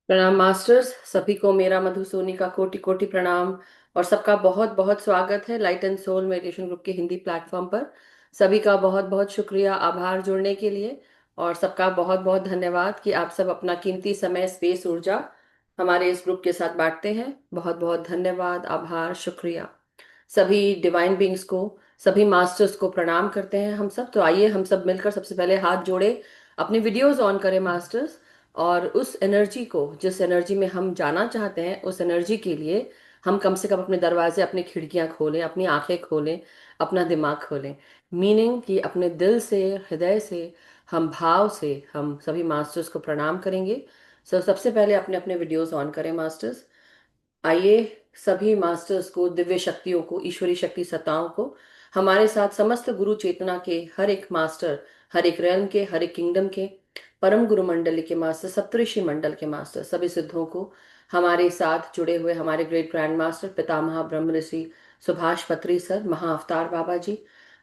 प्रणाम मास्टर्स। सभी को मेरा मधु सोनी का कोटि कोटि प्रणाम। और सबका बहुत बहुत स्वागत है light and soul meditation group के हिंदी प्लेटफॉर्म पर। सभी का बहुत बहुत शुक्रिया, आभार जुड़ने के लिए। और सबका बहुत बहुत धन्यवाद कि आप सब अपना कीमती समय, स्पेस, ऊर्जा हमारे इस ग्रुप के साथ बांटते हैं। बहुत बहुत धन्यवाद, आभार, शुक्रिया। सभी डिवाइन बींग्स को, सभी मास्टर्स को प्रणाम करते हैं हम सब। तो आइए हम सब मिलकर सबसे पहले हाथ जोड़े, अपनी वीडियोस ऑन करें मास्टर्स। और उस एनर्जी को, जिस एनर्जी में हम जाना चाहते हैं, उस एनर्जी के लिए हम कम से कम अपने दरवाजे, अपनी खिड़कियां खोलें, अपनी आंखें खोलें, अपना दिमाग खोलें। मीनिंग कि अपने दिल से, हृदय से, हम भाव से हम सभी मास्टर्स को प्रणाम करेंगे। सबसे पहले अपने अपने वीडियोस ऑन करें मास्टर्स। आइए सभी मास्टर्स को, दिव्य शक्तियों को, ईश्वरी शक्ति सत्ताओं को, हमारे साथ समस्त गुरु चेतना के हर एक मास्टर, हर एक रेल्म के, हर एक किंगडम के परम गुरु मंडली के मास्टर, सप्तऋषि मंडल के मास्टर, सभी सिद्धों को, हमारे साथ जुड़े हुए हमारे ग्रेट ग्रैंड मास्टर पितामह ब्रह्म Rishi Subhash Patri sir, Mahavatar Baba ji,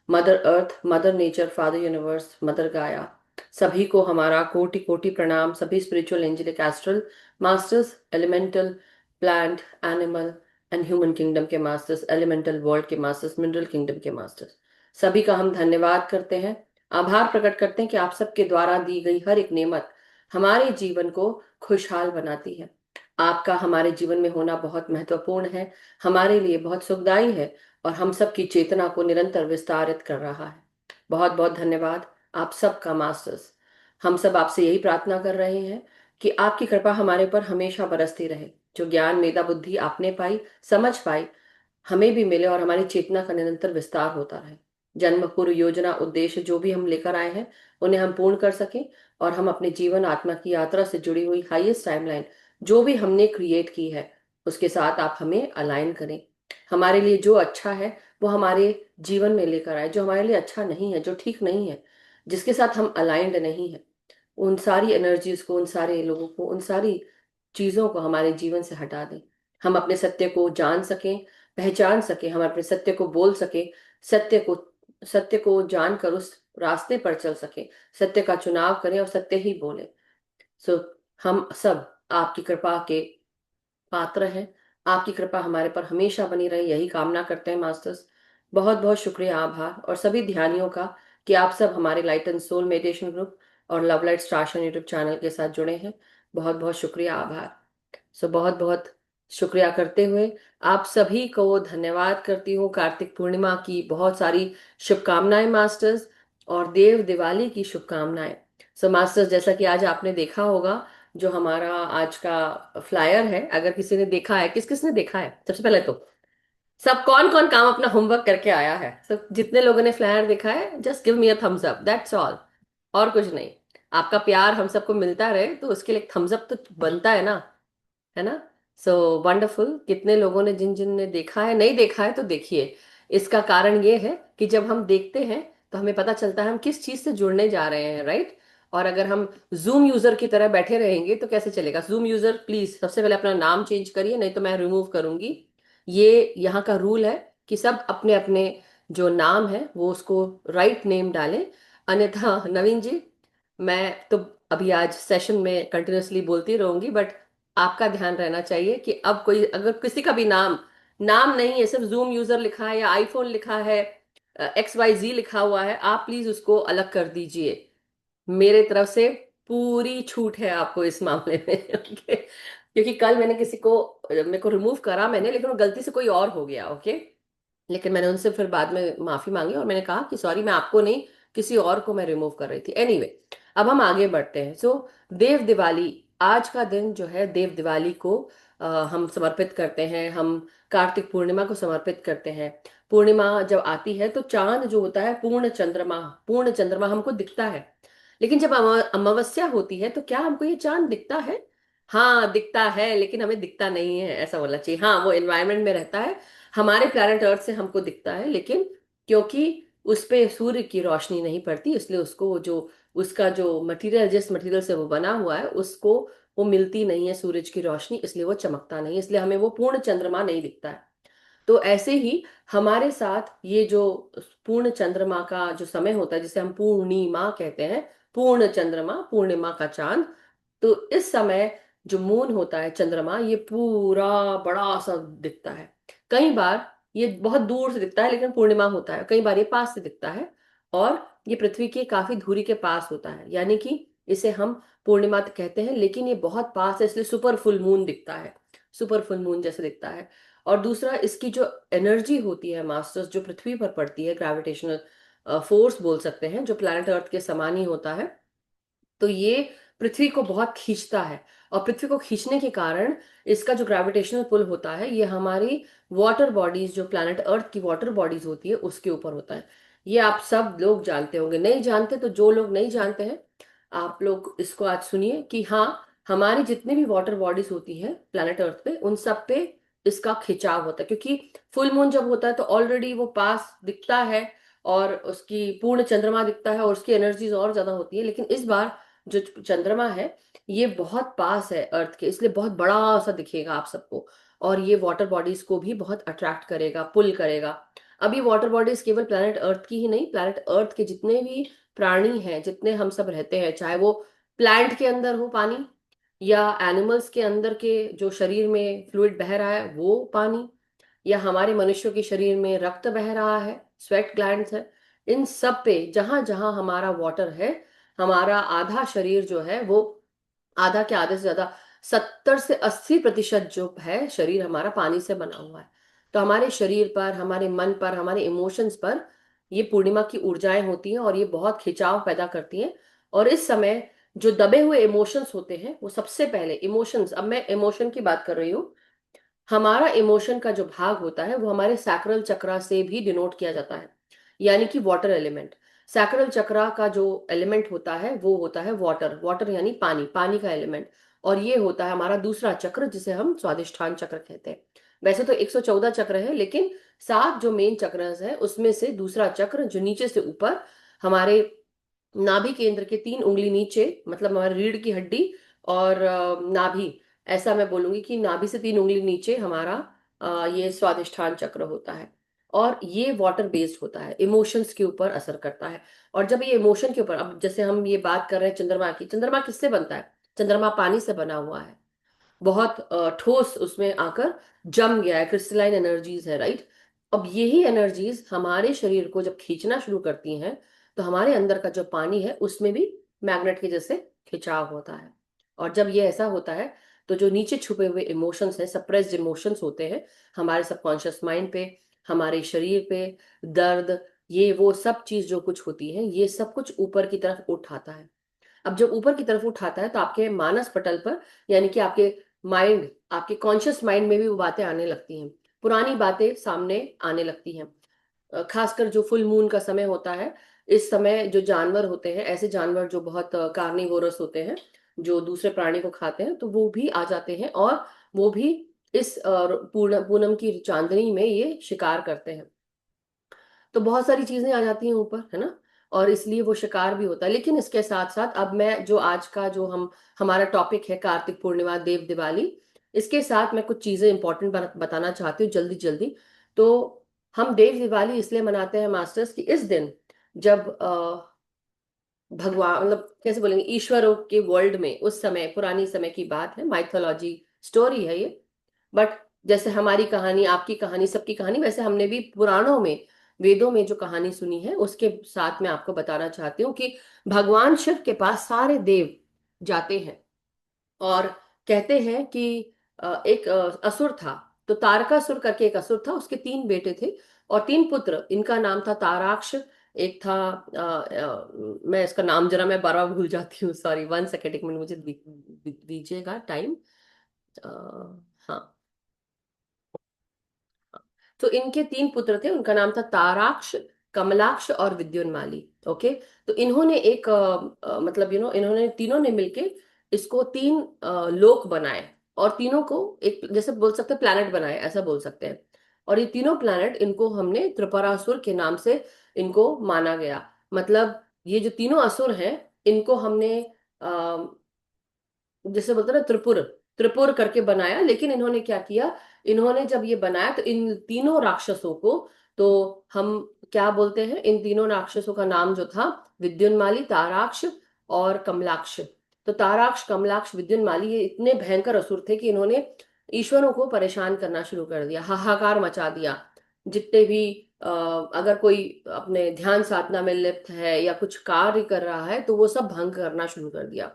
mother earth, mother nature, father universe, mother Gaia, सभी को हमारा कोटि कोटि प्रणाम। सभी spiritual angelic astral masters, elemental, plant, animal and human kingdom के मास्टर्स, एलिमेंटल वर्ल्ड के मास्टर्स, मिनरल किंगडम के मास्टर्स, सभी का हम धन्यवाद करते हैं, आभार प्रकट करते हैं कि आप सबके द्वारा दी गई हर एक नेमत हमारे जीवन को खुशहाल बनाती है। आपका हमारे जीवन में होना बहुत महत्वपूर्ण है, हमारे लिए बहुत सुखदाई है, और हम सबकी चेतना को निरंतर विस्तारित कर रहा है। बहुत बहुत धन्यवाद आप सबका मास्टर्स। हम सब आपसे यही प्रार्थना कर रहे हैं कि आपकी कृपा हमारे पर हमेशा बरसती रहे। जो ज्ञान, मेधा, बुद्धि आपने पाई, समझ पाई, हमें भी मिले और हमारी चेतना का निरंतर विस्तार होता रहे। जन्म, पूर्व, योजना, उद्देश्य जो भी हम लेकर आए हैं, उन्हें हम पूर्ण कर सकें, और हम अपने जीवन आत्मा की यात्रा से जुड़ी हुई हाईएस्ट टाइमलाइन जो भी हमने क्रिएट की है, उसके साथ आप हमें अलाइन करें। हमारे लिए जो अच्छा है वो हमारे जीवन में लेकर आए, जो हमारे लिए अच्छा नहीं है, जो ठीक नहीं है, जिसके साथ हम अलाइंड नहीं है, उन सारी एनर्जीज को, उन सारे लोगों को, उन सारी चीजों को हमारे जीवन से हटा दें। हम अपने सत्य को जान सकें, पहचान सकें, हम अपने सत्य को बोल सकें, सत्य को सत्य को जानकर उस रास्ते पर चल सके, सत्य का चुनाव करें और सत्य ही बोले। सो हम सब आपकी कृपा के पात्र हैं। आपकी कृपा हमारे पर हमेशा बनी रहे, यही कामना करते हैं मास्टर्स। बहुत बहुत शुक्रिया, आभार, और सभी ध्यानियों का कि आप सब हमारे light and soul meditation group और love light station YouTube channel के साथ जुड़े हैं। बहुत बहुत शुक्रिया, आभार। बहुत बहुत शुक्रिया करते हुए आप सभी को धन्यवाद करती हूँ। कार्तिक पूर्णिमा की बहुत सारी शुभकामनाएं मास्टर्स, और देव दिवाली की शुभकामनाएं। मास्टर्स, जैसा कि आज आपने देखा होगा, जो हमारा आज का फ्लायर है, अगर किसी ने देखा है, किस किस ने देखा है सबसे पहले तो, सब कौन कौन काम अपना होमवर्क करके आया है, सब जितने लोगों ने फ्लायर देखा है, just give me a thumbs up, that's all. और कुछ नहीं। आपका प्यार हम सबको मिलता रहे तो उसके लिए थम्स अप तो बनता है ना। So wonderful. कितने लोगों ने, जिन जिन ने देखा है, नहीं देखा है तो देखिए। इसका कारण ये है कि जब हम देखते हैं तो हमें पता चलता है हम किस चीज से जुड़ने जा रहे हैं, राइट। और अगर हम जूम यूजर की तरह बैठे रहेंगे तो कैसे चलेगा। जूम यूजर प्लीज सबसे पहले अपना नाम चेंज करिए, नहीं तो मैं रिमूव करूंगी। ये यहाँ का रूल है कि सब अपने अपने जो नाम है वो उसको राइट नेम डालें। अन्यथा नवीन जी, मैं तो अभी आज सेशन में कंटिन्यूअसली बोलती रहूंगी, बट आपका ध्यान रहना चाहिए कि अब कोई, अगर किसी का भी नाम नाम नहीं है, सिर्फ जूम यूजर लिखा है या आईफोन लिखा है, XYZ लिखा हुआ है, आप प्लीज उसको अलग कर दीजिए। मेरे तरफ से पूरी छूट है आपको इस मामले में। ओके। क्योंकि कल मैंने किसी को, मेरे को रिमूव करा मैंने, लेकिन वो गलती से कोई और हो गया। ओके। लेकिन मैंने उनसे फिर बाद में माफी मांगी और मैंने कहा कि सॉरी, मैं आपको नहीं, किसी और को मैं रिमूव कर रही थी। एनीवे, अब हम आगे बढ़ते हैं। देव दिवाली, आज का दिन जो है देव दिवाली को हम समर्पित करते हैं। हम कार्तिक पूर्णिमा को समर्पित करते हैं। पूर्णिमा जब आती है तो चांद जो होता है, पूर्ण चंद्रमा हमको दिखता है। लेकिन जब अमावस्या होती है तो क्या हमको ये चांद दिखता है? हाँ दिखता है, लेकिन हमें दिखता नहीं है, ऐसा बोलना चाहिए। हाँ, वो एनवायरनमेंट में रहता है, हमारे प्लैनेट अर्थ से हमको दिखता है, लेकिन क्योंकि उस पे सूर्य की रोशनी नहीं पड़ती, इसलिए उसको जो, उसका जो मटेरियल, जिस मटेरियल से वो बना हुआ है, उसको वो मिलती नहीं है सूरज की रोशनी, इसलिए वो चमकता नहीं है, इसलिए हमें वो पूर्ण चंद्रमा नहीं दिखता है। तो ऐसे ही हमारे साथ ये जो पूर्ण चंद्रमा का जो समय होता है, जिसे हम पूर्णिमा कहते हैं, पूर्ण चंद्रमा, पूर्णिमा का चांद, तो इस समय जो मून होता है, चंद्रमा, ये पूरा बड़ा सा दिखता है। कई बार ये बहुत दूर से दिखता है लेकिन पूर्णिमा होता है, कई बार ये पास से दिखता है और ये पृथ्वी के काफी दूरी के पास होता है, यानी कि इसे हम पूर्णिमा तो कहते हैं लेकिन ये बहुत पास है, इसलिए सुपर फुल मून दिखता है, सुपर फुल मून जैसे दिखता है। और दूसरा, इसकी जो एनर्जी होती है मास्टर्स, जो पृथ्वी पर पड़ती है, ग्रेविटेशनल फोर्स बोल सकते हैं, जो प्लैनेट अर्थ के समान ही होता है, तो ये पृथ्वी को बहुत खींचता है। और पृथ्वी को खींचने के कारण इसका जो ग्रेविटेशनल पुल होता है, ये हमारी वाटर बॉडीज, जो प्लैनेट अर्थ की वाटर बॉडीज होती है, उसके ऊपर होता है। ये आप सब लोग जानते होंगे, नहीं जानते तो जो लोग नहीं जानते हैं, आप लोग इसको आज सुनिए कि हाँ, हमारी जितनी भी वाटर बॉडीज होती है प्लैनेट अर्थ पे, उन सब पे इसका खिंचाव होता है, क्योंकि फुल मून जब होता है तो ऑलरेडी वो पास दिखता है और उसकी पूर्ण चंद्रमा दिखता है और उसकी एनर्जीज और ज्यादा होती है। लेकिन इस बार जो चंद्रमा है, ये बहुत पास है अर्थ के, इसलिए बहुत बड़ा सा दिखेगा आप सबको, और ये वाटर बॉडीज को भी बहुत अट्रैक्ट करेगा, पुल करेगा। अब ये वाटर बॉडीज केवल प्लैनेट अर्थ की ही नहीं, प्लैनेट अर्थ के जितने भी प्राणी हैं, जितने हम सब रहते हैं, चाहे वो प्लांट के अंदर हो पानी, या एनिमल्स के अंदर के जो शरीर में फ्लूइड बह रहा है वो पानी, या हमारे मनुष्यों के शरीर में रक्त बह रहा है, स्वेट ग्लैंड्स है, इन सब पे जहां जहां हमारा वाटर है, हमारा आधा शरीर जो है वो, आधा के आधे से ज्यादा, 70 से 80% जो है शरीर हमारा पानी से बना हुआ है। तो हमारे शरीर पर, हमारे मन पर, हमारे इमोशंस पर ये पूर्णिमा की ऊर्जाएं होती हैं और ये बहुत खिंचाव पैदा करती हैं। और इस समय जो दबे हुए इमोशंस होते हैं, वो सबसे पहले इमोशंस, अब मैं इमोशन की बात कर रही हूँ, हमारा इमोशन का जो भाग होता है वो हमारे सैक्रल चक्रा से भी डिनोट किया जाता है, यानी कि वाटर एलिमेंट। सैक्रल चक्रा का जो एलिमेंट होता है वो होता है वाटर, वाटर यानी पानी, पानी का एलिमेंट। और ये होता है हमारा दूसरा चक्र, जिसे हम स्वादिष्ठान चक्र कहते हैं। वैसे तो 114 चक्र है, लेकिन 7 जो मेन चक्र है उसमें से दूसरा चक्र, जो नीचे से ऊपर हमारे नाभि केंद्र के 3 उंगली नीचे, मतलब हमारी रीढ़ की हड्डी और नाभि, ऐसा मैं बोलूंगी कि नाभि से 3 उंगली नीचे हमारा ये स्वादिष्ठान चक्र होता है। और ये वाटर बेस्ड होता है, इमोशंस के ऊपर असर करता है। और जब ये इमोशन के ऊपर, अब जैसे हम ये बात कर रहे हैं चंद्रमा की, चंद्रमा किससे बनता है? चंद्रमा पानी से बना हुआ है, बहुत ठोस उसमें आकर जम गया है, क्रिस्टलाइन एनर्जीज है, राइट। अब यही एनर्जीज हमारे शरीर को जब खींचना शुरू करती हैं, तो हमारे अंदर का जो पानी है उसमें भी मैग्नेट के जैसे खिंचाव होता है। और जब ये ऐसा होता है, तो जो नीचे छुपे हुए इमोशंस हैं, सप्रेस्ड इमोशंस होते हैं हमारे सबकॉन्शियस माइंड पे, हमारे शरीर पे, दर्द, ये वो सब चीज जो कुछ होती है, ये सब कुछ ऊपर की तरफ उठाता है। अब जब ऊपर की तरफ उठाता है तो आपके मानस पटल पर, यानी कि आपके माइंड, आपके कॉन्शियस माइंड में भी वो बातें आने लगती हैं, पुरानी बातें सामने आने लगती हैं। खासकर जो फुल मून का समय होता है, इस समय जो जानवर होते हैं, ऐसे जानवर जो बहुत कार्निवोरस होते हैं, जो दूसरे प्राणी को खाते हैं, तो वो भी आ जाते हैं और वो भी इस पूनम की चांदनी में ये शिकार करते हैं। तो बहुत सारी चीजें आ जाती हैं ऊपर, है ना, और इसलिए वो शिकार भी होता है। लेकिन इसके साथ साथ अब मैं जो आज का जो हमारा टॉपिक है, कार्तिक पूर्णिमा, देव दिवाली, इसके साथ मैं कुछ चीजें इंपॉर्टेंट बताना चाहती हूँ जल्दी जल्दी। तो हम देव दिवाली इसलिए मनाते हैं मास्टर्स कि इस दिन जब भगवान, मतलब कैसे बोलेंगे, ईश्वरों के वर्ल्ड में, उस समय पुरानी समय की बात है, माइथोलॉजी स्टोरी है ये। बट जैसे हमारी कहानी, आपकी कहानी, सबकी कहानी, वैसे हमने भी पुराणों में, वेदों में जो कहानी सुनी है उसके साथ मैं आपको बताना चाहती हूँ कि भगवान शिव के पास सारे देव जाते हैं और कहते हैं कि एक असुर था। तो तारकासुर करके एक असुर था, उसके 3 बेटे थे और 3 पुत्र। इनका नाम था ताराक्ष, एक था मैं इसका नाम जरा मैं बार बार भूल जाती हूँ, सॉरी, 1 सेकेंड, एक मिनट मुझे दीजिएगा टाइम। हाँ, तो इनके 3 पुत्र थे, उनका नाम था ताराक्ष, कमलाक्ष और विद्युन्माली। ओके। तो इन्होंने एक मतलब इन्होंने तीनों ने मिलके इसको 3 लोक बनाए, और तीनों को एक जैसे बोल सकते हैं प्लैनेट बनाए, ऐसा बोल सकते हैं। और ये तीनों प्लैनेट, इनको हमने त्रिपुरासुर के नाम से इनको माना गया। मतलब ये जो तीनों असुर हैं, इनको हमने जैसे बोलते हैं ना, त्रिपुर, त्रिपुर करके बनाया। लेकिन इन्होंने क्या किया, इन्होंने जब ये बनाया तो इन तीनों राक्षसों को, तो हम क्या बोलते हैं, इन तीनों राक्षसों का नाम जो था, विद्युन्माली, ताराक्ष और कमलाक्ष, तो ताराक्ष, कमलाक्ष, विद्युन्माली ये इतने भयंकर असुर थे कि इन्होंने ईश्वरों को परेशान करना शुरू कर दिया, हाहाकार मचा दिया। जितने भी अगर कोई अपने ध्यान साधना में लिप्त है या कुछ कार्य कर रहा है तो वो सब भंग करना शुरू कर दिया।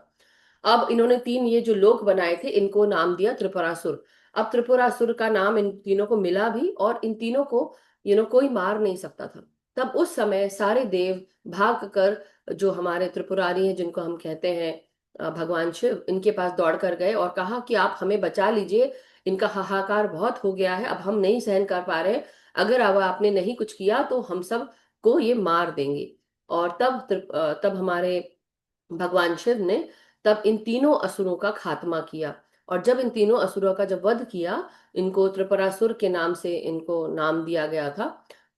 अब इन्होंने तीन ये जो लोक बनाए थे इनको नाम दिया त्रिपुरासुर। अब त्रिपुरासुर का नाम इन तीनों को मिला भी, और इन तीनों को कोई मार नहीं सकता था। तब उस समय सारे देव भाग कर जो हमारे त्रिपुरारी हैं, जिनको हम कहते हैं भगवान शिव, इनके पास दौड़ कर गए और कहा कि आप हमें बचा लीजिए, इनका हाहाकार बहुत हो गया है, अब हम नहीं सहन कर पा रहे, अगर अब आपने नहीं कुछ किया तो हम सब को ये मार देंगे। और तब हमारे भगवान शिव ने तब इन तीनों असुरों का खात्मा किया। और जब इन तीनों असुरों का जब वध किया, इनको त्रिपुरासुर के नाम से इनको नाम दिया गया था।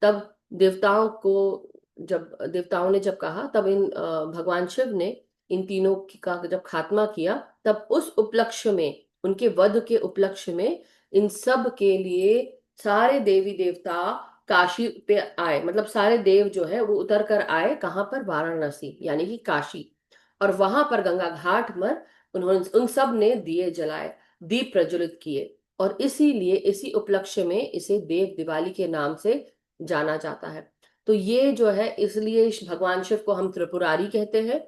तब देवताओं को जब देवताओं ने जब कहा, तब भगवान शिव ने इन तीनों का जब खात्मा किया, तब उस उपलक्ष्य में, उनके वध के उपलक्ष्य में, इन सब के लिए सारे देवी देवता काशी पे आए। मतलब सारे देव जो है वो उतर कर आए, कहाँ पर? वाराणसी, यानी कि काशी। और वहां पर गंगा घाट पर उन्होंने उन सब ने दिए जलाए, दीप प्रज्वलित किए। और इसीलिए इसी उपलक्ष्य में इसे देव दिवाली के नाम से जाना जाता है। तो ये जो है, इसलिए भगवान शिव को हम त्रिपुरारी कहते हैं।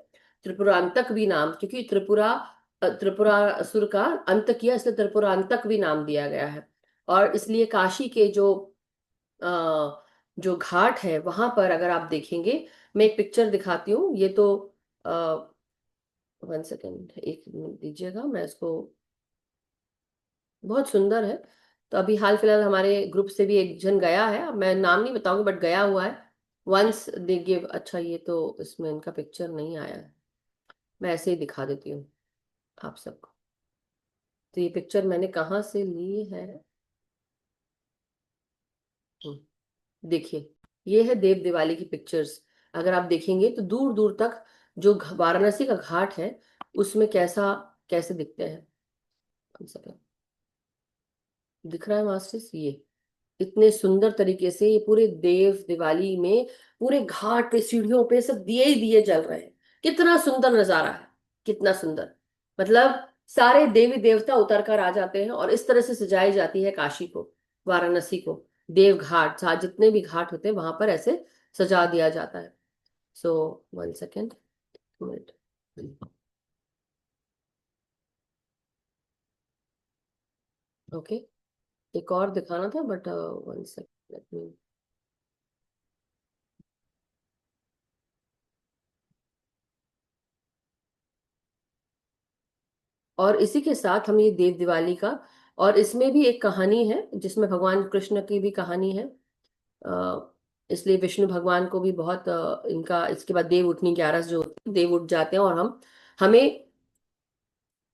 त्रिपुरांतक भी नाम, क्योंकि त्रिपुरा असुर का अंत किया, इसलिए त्रिपुरांतक भी नाम दिया गया है। और इसलिए काशी के जो घाट है वहां पर अगर आप देखेंगे, मैं एक पिक्चर दिखाती हूँ। ये तो 1 सेकेंड, एक मिनट दीजिएगा, मैं इसको, बहुत सुंदर है। तो अभी हाल फिलहाल हमारे ग्रुप से भी एक जन गया है, अब मैं नाम नहीं बताऊंगी बट गया हुआ है। वंस दे गिव, अच्छा ये तो इसमें इनका पिक्चर नहीं आया है, मैं ऐसे ही दिखा देती हूँ आप सबको। तो ये पिक्चर मैंने कहाँ से ली है? देखिए, ये है देव दिवाली की पिक्चर्स। अगर आप देखेंगे तो दूर दूर तक जो वाराणसी का घाट है उसमें कैसा कैसे दिखते हैं। हम सब दिख रहा है मास्टर्स, ये इतने सुंदर तरीके से ये पूरे देव दिवाली में पूरे घाट पे, सीढ़ियों पे सब दिए ही दिए जल रहे हैं। कितना सुंदर नजारा है, कितना सुंदर। मतलब सारे देवी देवता उतर कर आ जाते हैं और इस तरह से सजाई जाती है काशी को, वाराणसी को। देव घाट, जितने भी घाट होते हैं वहां पर ऐसे सजा दिया जाता है। सो 1 सेकेंड, मिनट। ओके, एक और दिखाना था बट 1 सेकेंड। और इसी के साथ हम ये देव दिवाली का, और इसमें भी एक कहानी है जिसमें भगवान कृष्ण की भी कहानी है। इसलिए विष्णु भगवान को भी बहुत इनका, इसके बाद देव उठनी 11 जो होती है, देव उठ जाते हैं। और हमें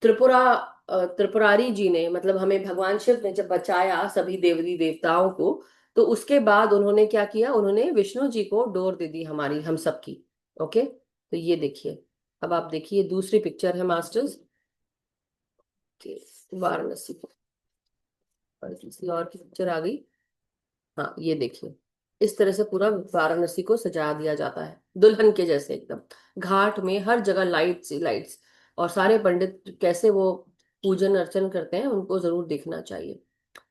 त्रिपुरा त्रिपुरारी जी ने, मतलब हमें भगवान शिव ने जब बचाया सभी देवी देवताओं को, तो उसके बाद उन्होंने क्या किया, उन्होंने विष्णु जी को डोर दे दी हमारी, हम सबकी। ओके, तो ये देखिए, अब आप देखिए दूसरी पिक्चर है मास्टर्स के, वाराणसी। और किसी और की पिक्चर आ गई। हाँ, ये देखिए, इस तरह से पूरा वाराणसी को सजा दिया जाता है दुल्हन के जैसे एकदम। घाट में हर जगह लाइट्स ही लाइट्स। और सारे पंडित कैसे वो पूजन अर्चन करते हैं, उनको जरूर देखना चाहिए।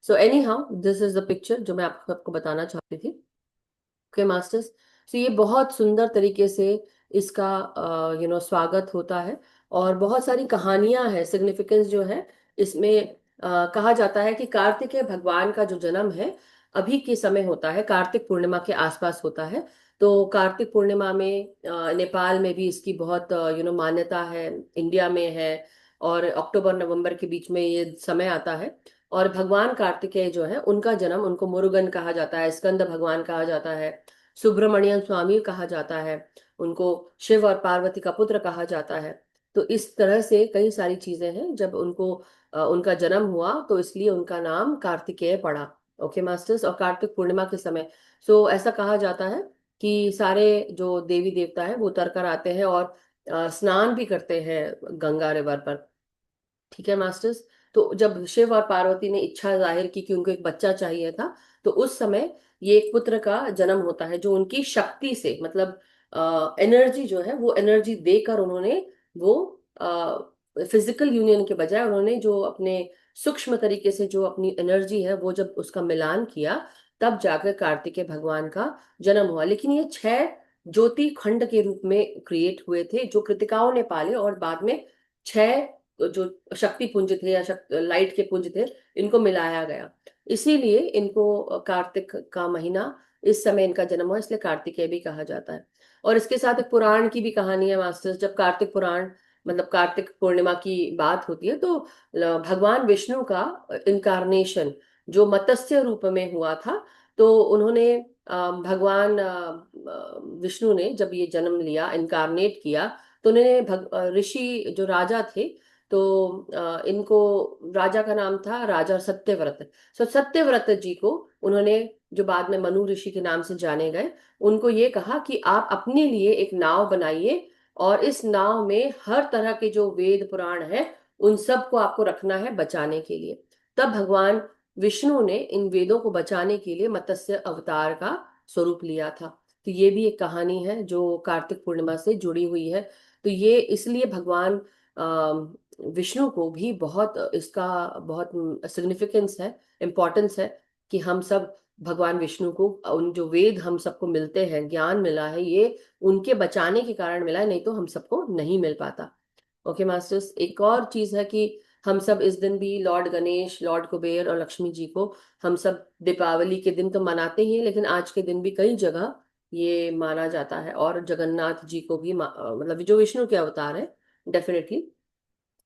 So any how, this is the picture जो मैं आपको आपको बताना चाहती थी। ओके मास्टर्स, तो ये बहुत सुंदर तरीके से इसका स्वागत होता है। और बहुत सारी कहानियां हैं, सिग्निफिकेंस जो है इसमें। कहा जाता है कि कार्तिकेय भगवान का जो जन्म है अभी के समय होता है, कार्तिक पूर्णिमा के आसपास होता है। तो कार्तिक पूर्णिमा में नेपाल में भी इसकी बहुत मान्यता है, इंडिया में है। और अक्टूबर नवंबर के बीच में ये समय आता है। और भगवान कार्तिकेय जो है उनका जन्म, उनको मुरुगन कहा जाता है, स्कंद भगवान कहा जाता है, सुब्रमण्यम स्वामी कहा जाता है, उनको शिव और पार्वती का पुत्र कहा जाता है। तो इस तरह से कई सारी चीजें हैं, जब उनका जन्म हुआ तो इसलिए उनका नाम कार्तिकेय पड़ा। ओके मास्टर्स, और कार्तिक पूर्णिमा के समय, सो ऐसा कहा जाता है कि सारे जो देवी देवता हैं वो उतर कर आते हैं और स्नान भी करते हैं गंगा रिवर पर। ठीक है मास्टर्स। तो जब शिव और पार्वती ने इच्छा जाहिर की कि उनको एक बच्चा चाहिए था, तो उस समय ये एक पुत्र का जन्म होता है जो उनकी शक्ति से, मतलब एनर्जी जो है वो एनर्जी देकर उन्होंने वो फिजिकल यूनियन के बजाय उन्होंने जो अपने सूक्ष्म तरीके से जो अपनी एनर्जी है वो जब उसका मिलान किया, तब जाकर कार्तिकेय भगवान का जन्म हुआ। लेकिन ये 6 ज्योति खंड के रूप में क्रिएट हुए थे, जो कृतिकाओं ने पाले, और बाद में 6 जो शक्ति पुंज थे या लाइट के पुंज थे, इनको मिलाया गया। इसीलिए इनको कार्तिक का महीना, इस समय इनका जन्म हुआ, इसलिए कार्तिकेय भी कहा जाता है। और इसके साथ एक पुराण की भी कहानी है मास्टर्स। जब कार्तिक पुराण, मतलब कार्तिक पूर्णिमा की बात होती है, तो भगवान विष्णु का इनकारनेशन जो मत्स्य रूप में हुआ था, तो उन्होंने भगवान विष्णु ने जब ये जन्म लिया, इनकारनेट किया, तो उन्होंने ऋषि जो राजा थे, तो इनको, राजा का नाम था राजा सत्यव्रत। सो सत्यव्रत जी को उन्होंने, जो बाद में मनु ऋषि के नाम से जाने गए, उनको ये कहा कि आप अपने लिए एक नाव बनाइए, और इस नाव में हर तरह के जो वेद पुराण है, उन सब को आपको रखना है बचाने के लिए। तब भगवान विष्णु ने इन वेदों को बचाने के लिए मत्स्य अवतार का स्वरूप लिया था। तो ये भी एक कहानी है जो कार्तिक पूर्णिमा से जुड़ी हुई है। तो ये इसलिए भगवान विष्णु को भी बहुत इसका बहुत सिग्निफिकेंस है, इम्पोर्टेंस है, कि हम सब भगवान विष्णु को, उन जो वेद हम सबको मिलते हैं, ज्ञान मिला है, ये उनके बचाने के कारण मिला है, नहीं तो हम सबको नहीं मिल पाता। ओके मास्टर्स, एक और चीज है कि हम सब इस दिन भी लॉर्ड गणेश, लॉर्ड कुबेर और लक्ष्मी जी को हम सब दीपावली के दिन तो मनाते ही हैं, लेकिन आज के दिन भी कई जगह ये माना जाता है। और जगन्नाथ जी को भी मतलब जो विष्णु के अवतार है, डेफिनेटली।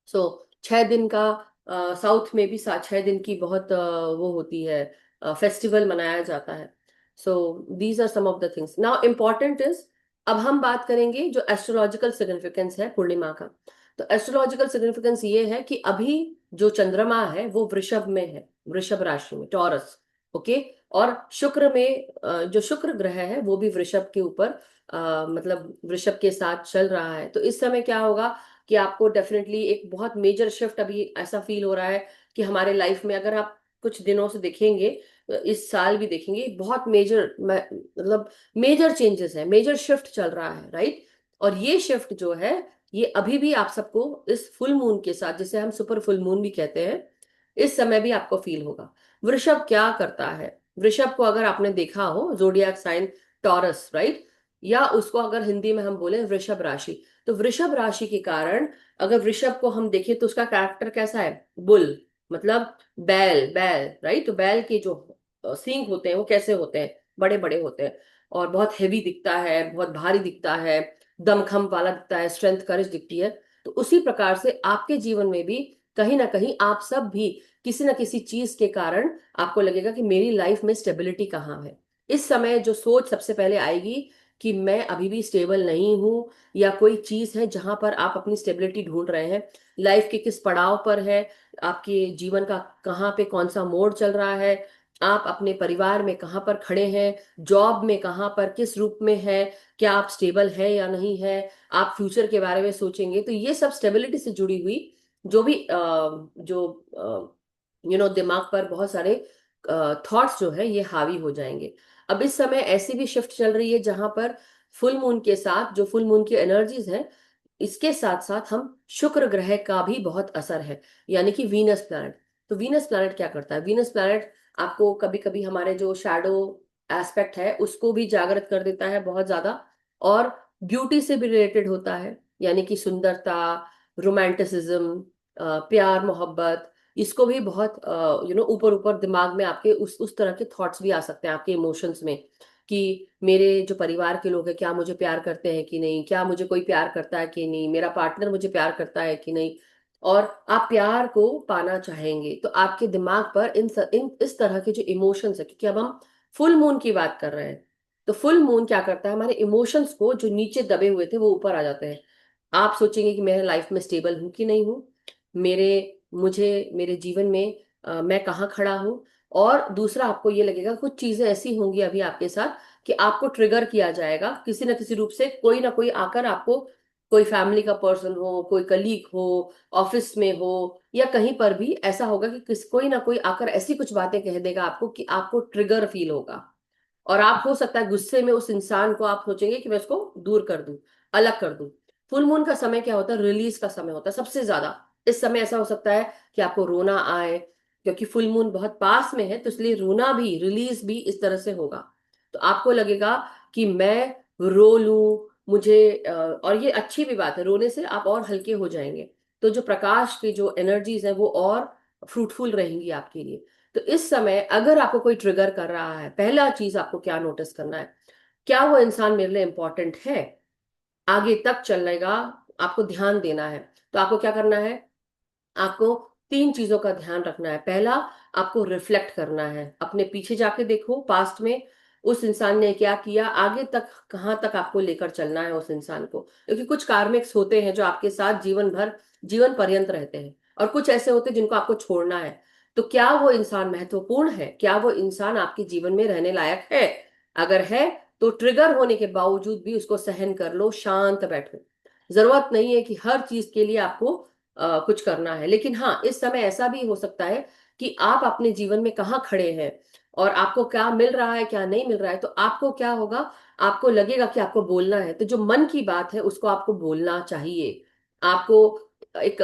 सो 6 दिन का, साउथ में भी 6 दिन की बहुत वो होती है, फेस्टिवल मनाया जाता है। So these are some of the things. Now important is, अब हम बात करेंगे जो एस्ट्रोलॉजिकल सिग्निफिकेंस है पूर्णिमा का। तो एस्ट्रोलॉजिकल सिग्निफिकेंस ये है कि अभी जो चंद्रमा है वो वृषभ में है, वृषभ राशि में, टॉरस। ओके। और शुक्र में जो शुक्र ग्रह है वो भी वृषभ के ऊपर, मतलब वृषभ के साथ चल रहा है। तो इस समय क्या होगा कि आपको डेफिनेटली एक बहुत मेजर शिफ्ट अभी ऐसा फील हो रहा है कि हमारे लाइफ में, अगर आप कुछ दिनों से देखेंगे, इस साल भी देखेंगे, बहुत मेजर, मतलब मेजर चेंजेस है, मेजर शिफ्ट चल रहा है, राइट। और ये शिफ्ट जो है, ये अभी भी आप सबको इस फुल मून के साथ, जिसे हम सुपर फुल मून भी कहते हैं, इस समय भी आपको फील होगा। वृषभ क्या करता है? वृषभ को अगर आपने देखा हो, जोडियाक साइन टॉरस, राइट, या उसको अगर हिंदी में हम बोले वृषभ राशि, तो वृषभ राशि के कारण, अगर वृषभ को हम देखें तो उसका कैरेक्टर कैसा है? बुल, मतलब बैल, बैल, राइट। तो बैल के जो सींग होते हैं वो कैसे होते हैं? बड़े बड़े होते हैं, और बहुत हेवी दिखता है, बहुत भारी दिखता है, दमखम वाला दिखता है, स्ट्रेंथ, करेज दिखती है। तो उसी प्रकार से आपके जीवन में भी कहीं ना कहीं आप सब भी किसी ना किसी चीज के कारण आपको लगेगा कि मेरी लाइफ में स्टेबिलिटी कहाँ है। इस समय जो सोच सबसे पहले आएगी कि मैं अभी भी स्टेबल नहीं हूं, या कोई चीज है जहां पर आप अपनी स्टेबिलिटी ढूंढ रहे हैं, लाइफ के किस पड़ाव पर है, आपके जीवन का कहाँ पे कौन सा मोड़ चल रहा है, आप अपने परिवार में कहाँ पर खड़े हैं, जॉब में कहाँ पर किस रूप में है, क्या आप स्टेबल है या नहीं है, आप फ्यूचर के बारे में सोचेंगे। तो ये सब स्टेबिलिटी से जुड़ी हुई जो भी जो दिमाग पर बहुत सारे थॉट्स जो है, ये हावी हो जाएंगे। अब इस समय ऐसी भी शिफ्ट चल रही है जहां पर फुल मून के साथ, जो फुल मून की एनर्जीज है, इसके साथ साथ हम शुक्र ग्रह का भी बहुत असर है, यानी कि वीनस प्लैनेट। तो वीनस प्लैनेट क्या करता है? वीनस प्लैनेट आपको कभी कभी हमारे जो शैडो एस्पेक्ट है उसको भी जागृत कर देता है बहुत ज्यादा, और ब्यूटी से भी रिलेटेड होता है, यानी कि सुंदरता, रोमांटिसिज्म, प्यार मोहब्बत, इसको भी बहुत ऊपर ऊपर दिमाग में आपके उस तरह के थॉट्स भी आ सकते हैं आपके इमोशंस में, कि मेरे जो परिवार के लोग हैं क्या मुझे प्यार करते हैं कि नहीं, क्या मुझे कोई प्यार करता है कि नहीं, मेरा पार्टनर मुझे प्यार करता है कि नहीं, और आप प्यार को पाना चाहेंगे। तो आपके दिमाग पर इन इस तरह के जो इमोशंस है, क्योंकि अब हम फुल मून की बात कर रहे हैं, तो फुल मून क्या करता है, हमारे इमोशंस को जो नीचे दबे हुए थे वो ऊपर आ जाते हैं। आप सोचेंगे कि मेरे लाइफ में स्टेबल हूं कि नहीं हूं, मेरे मुझे मेरे जीवन में मैं कहाँ खड़ा हूँ। और दूसरा, आपको ये लगेगा कुछ चीजें ऐसी होंगी अभी आपके साथ कि आपको ट्रिगर किया जाएगा किसी ना किसी रूप से, कोई ना कोई आकर आपको, कोई फैमिली का पर्सन हो, कोई कलीग हो, ऑफिस में हो, या कहीं पर भी ऐसा होगा कि कोई ना कोई आकर ऐसी कुछ बातें कह देगा आपको कि आपको ट्रिगर फील होगा। और आप, हो सकता है गुस्से में उस इंसान को आप सोचेंगे कि मैं उसको दूर कर दूं, अलग कर दूं। फुल मून का समय क्या होता है? रिलीज का समय होता है सबसे ज्यादा। इस समय ऐसा हो सकता है कि आपको रोना आए, क्योंकि फुल मून बहुत पास में है, तो इसलिए रोना भी, रिलीज भी इस तरह से होगा। तो आपको लगेगा कि मैं रो लूं, मुझे और ये अच्छी भी बात है, रोने से आप और हल्के हो जाएंगे। तो जो प्रकाश की जो एनर्जीज है वो और फ्रूटफुल रहेंगी आपके लिए। तो इस समय अगर आपको कोई ट्रिगर कर रहा है, पहला चीज आपको क्या नोटिस करना है, क्या वो इंसान मेरे लिए इंपॉर्टेंट है? आगे तक चलेगा, आपको ध्यान देना है। तो आपको क्या करना है? आपको तीन चीजों का ध्यान रखना है। पहला, आपको रिफ्लेक्ट करना है, अपने पीछे जाके देखो, पास्ट में उस इंसान ने क्या किया, आगे तक कहाँ तक आपको लेकर चलना है उस इंसान को। क्योंकि कुछ कार्मिक्स होते हैं जो आपके साथ जीवन भर, जीवन पर्यंत रहते हैं, और कुछ ऐसे होते हैं जिनको आपको छोड़ना है। तो क्या वो इंसान महत्वपूर्ण है? क्या वो इंसान आपके जीवन में रहने लायक है? अगर है तो ट्रिगर होने के बावजूद भी उसको सहन कर लो, शांत बैठो। जरूरत नहीं है कि हर चीज के लिए आपको कुछ करना है। लेकिन हाँ, इस समय ऐसा भी हो सकता है कि आप अपने जीवन में कहाँ खड़े हैं और आपको क्या मिल रहा है, क्या नहीं मिल रहा है। तो आपको क्या होगा, आपको लगेगा कि आपको बोलना है, तो जो मन की बात है उसको आपको बोलना चाहिए। आपको एक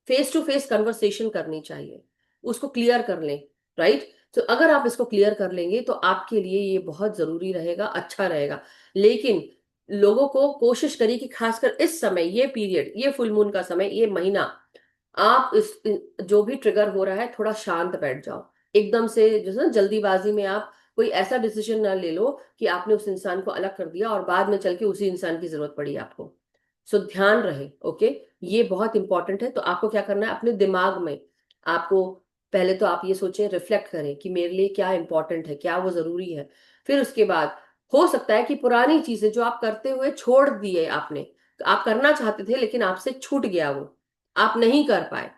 फेस टू फेस कन्वर्सेशन करनी चाहिए, उसको क्लियर कर लें। राइट? तो अगर आप इसको क्लियर कर लेंगे तो आपके लिए ये बहुत जरूरी रहेगा, अच्छा रहेगा। लेकिन लोगों को कोशिश करिए कि खासकर इस समय, ये पीरियड, ये फुल मून का समय, ये महीना, आप जो भी ट्रिगर हो रहा है, थोड़ा शांत बैठ जाओ। एकदम से जैसे ना जल्दीबाजी में आप कोई ऐसा डिसीजन ना ले लो कि आपने उस इंसान को अलग कर दिया और बाद में चल के उसी इंसान की जरूरत पड़ी आपको। सो ध्यान रहे। ओके? ये बहुत इंपॉर्टेंट है। तो आपको क्या करना है, अपने दिमाग में आपको पहले तो आप ये सोचें, रिफ्लेक्ट करें कि मेरे लिए क्या इंपॉर्टेंट है, क्या वो जरूरी है। फिर उसके बाद हो सकता है कि पुरानी चीजें जो आप करते हुए छोड़ दिए आपने, तो आप करना चाहते थे लेकिन आपसे छूट गया वो, आप नहीं कर पाए,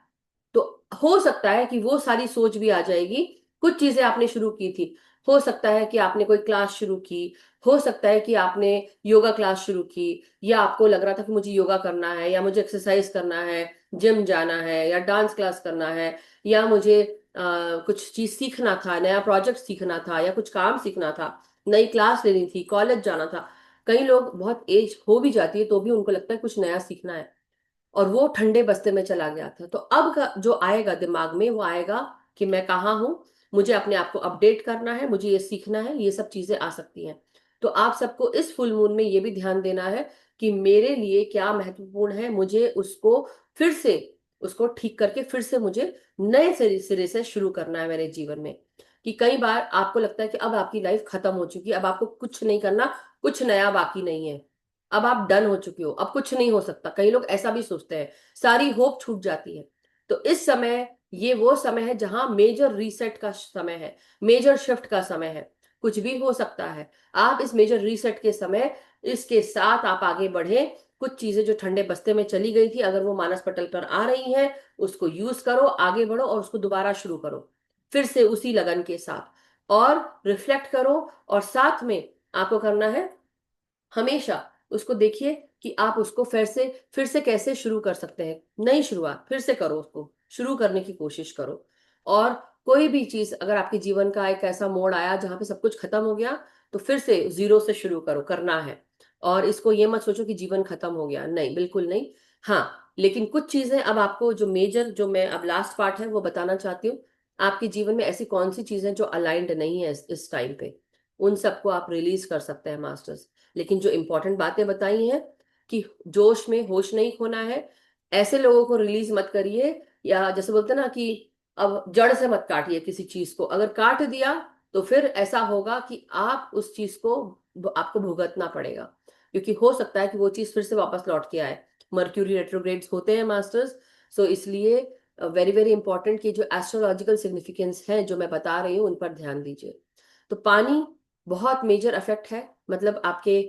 तो हो सकता है कि वो सारी सोच भी आ जाएगी। कुछ चीजें आपने शुरू की थी, हो सकता है कि आपने कोई क्लास शुरू की, हो सकता है कि आपने योगा क्लास शुरू की, या आपको लग रहा था कि मुझे योगा करना है, या मुझे एक्सरसाइज करना है, जिम जाना है, या डांस क्लास करना है, या मुझे कुछ चीज सीखना था, नया प्रोजेक्ट सीखना था, या कुछ काम सीखना था, नई क्लास लेनी थी, कॉलेज जाना था। कई लोग बहुत एज हो भी जाती है तो भी उनको लगता है कुछ नया सीखना है, और वो ठंडे बस्ते में चला गया था। तो अब का जो आएगा दिमाग में, वो आएगा कि मैं कहाँ हूँ, मुझे अपने आप को अपडेट करना है, मुझे ये सीखना है, ये सब चीजें आ सकती हैं। तो आप सबको इस फुल मून में ये भी ध्यान देना है कि मेरे लिए क्या महत्वपूर्ण है, मुझे उसको फिर से, उसको ठीक करके फिर से मुझे नए सिरे से शुरू करना है मेरे जीवन में। कि कई बार आपको लगता है कि अब आपकी लाइफ खत्म हो चुकी है, अब आपको कुछ नहीं करना, कुछ नया बाकी नहीं है, अब आप डन हो चुके हो, अब कुछ नहीं हो सकता। कई लोग ऐसा भी सोचते हैं, सारी होप छूट जाती है। तो इस समय, ये वो समय है जहां मेजर रीसेट का समय है, मेजर शिफ्ट का समय है। कुछ भी हो सकता है। आप इस मेजर रीसेट के समय, इसके साथ आप आगे बढ़े। कुछ चीजें जो ठंडे बस्ते में चली गई थी, अगर वो मानस पटल पर आ रही हैं, उसको यूज करो, आगे बढ़ो और उसको दोबारा शुरू करो, फिर से उसी लगन के साथ। और रिफ्लेक्ट करो, और साथ में आपको करना है, हमेशा उसको देखिए कि आप उसको फिर से कैसे शुरू कर सकते हैं। नई शुरुआत फिर से करो, उसको शुरू करने की कोशिश करो। और कोई भी चीज, अगर आपके जीवन का एक ऐसा मोड़ आया जहां पे सब कुछ खत्म हो गया, तो फिर से जीरो से शुरू करो, करना है। और इसको ये मत सोचो कि जीवन खत्म हो गया, नहीं, बिल्कुल नहीं। हाँ, लेकिन कुछ चीजें अब आपको, जो मेजर, जो मैं अब लास्ट पार्ट है वो बताना चाहती हूँ। आपके जीवन में ऐसी कौन सी चीजें जो अलाइंड नहीं है इस टाइम पे, उन सबको आप रिलीज कर सकते हैं मास्टर्स। लेकिन जो इंपॉर्टेंट बातें बताई हैं कि जोश में होश नहीं खोना है, ऐसे लोगों को रिलीज मत करिए। या जैसे बोलते हैं ना कि अब जड़ से मत काटिए किसी चीज को, अगर काट दिया तो फिर ऐसा होगा कि आप उस चीज को, आपको भुगतना पड़ेगा। क्योंकि हो सकता है कि वो चीज फिर से वापस लौट के आए। मर्क्यूरी रेट्रोग्रेड्स होते हैं मास्टर्स। सो इसलिए वेरी वेरी इंपॉर्टेंट कि जो एस्ट्रोलॉजिकल सिग्निफिकेंस है जो मैं बता रही हूँ, उन पर ध्यान दीजिए। तो पानी बहुत मेजर इफेक्ट है, मतलब आपके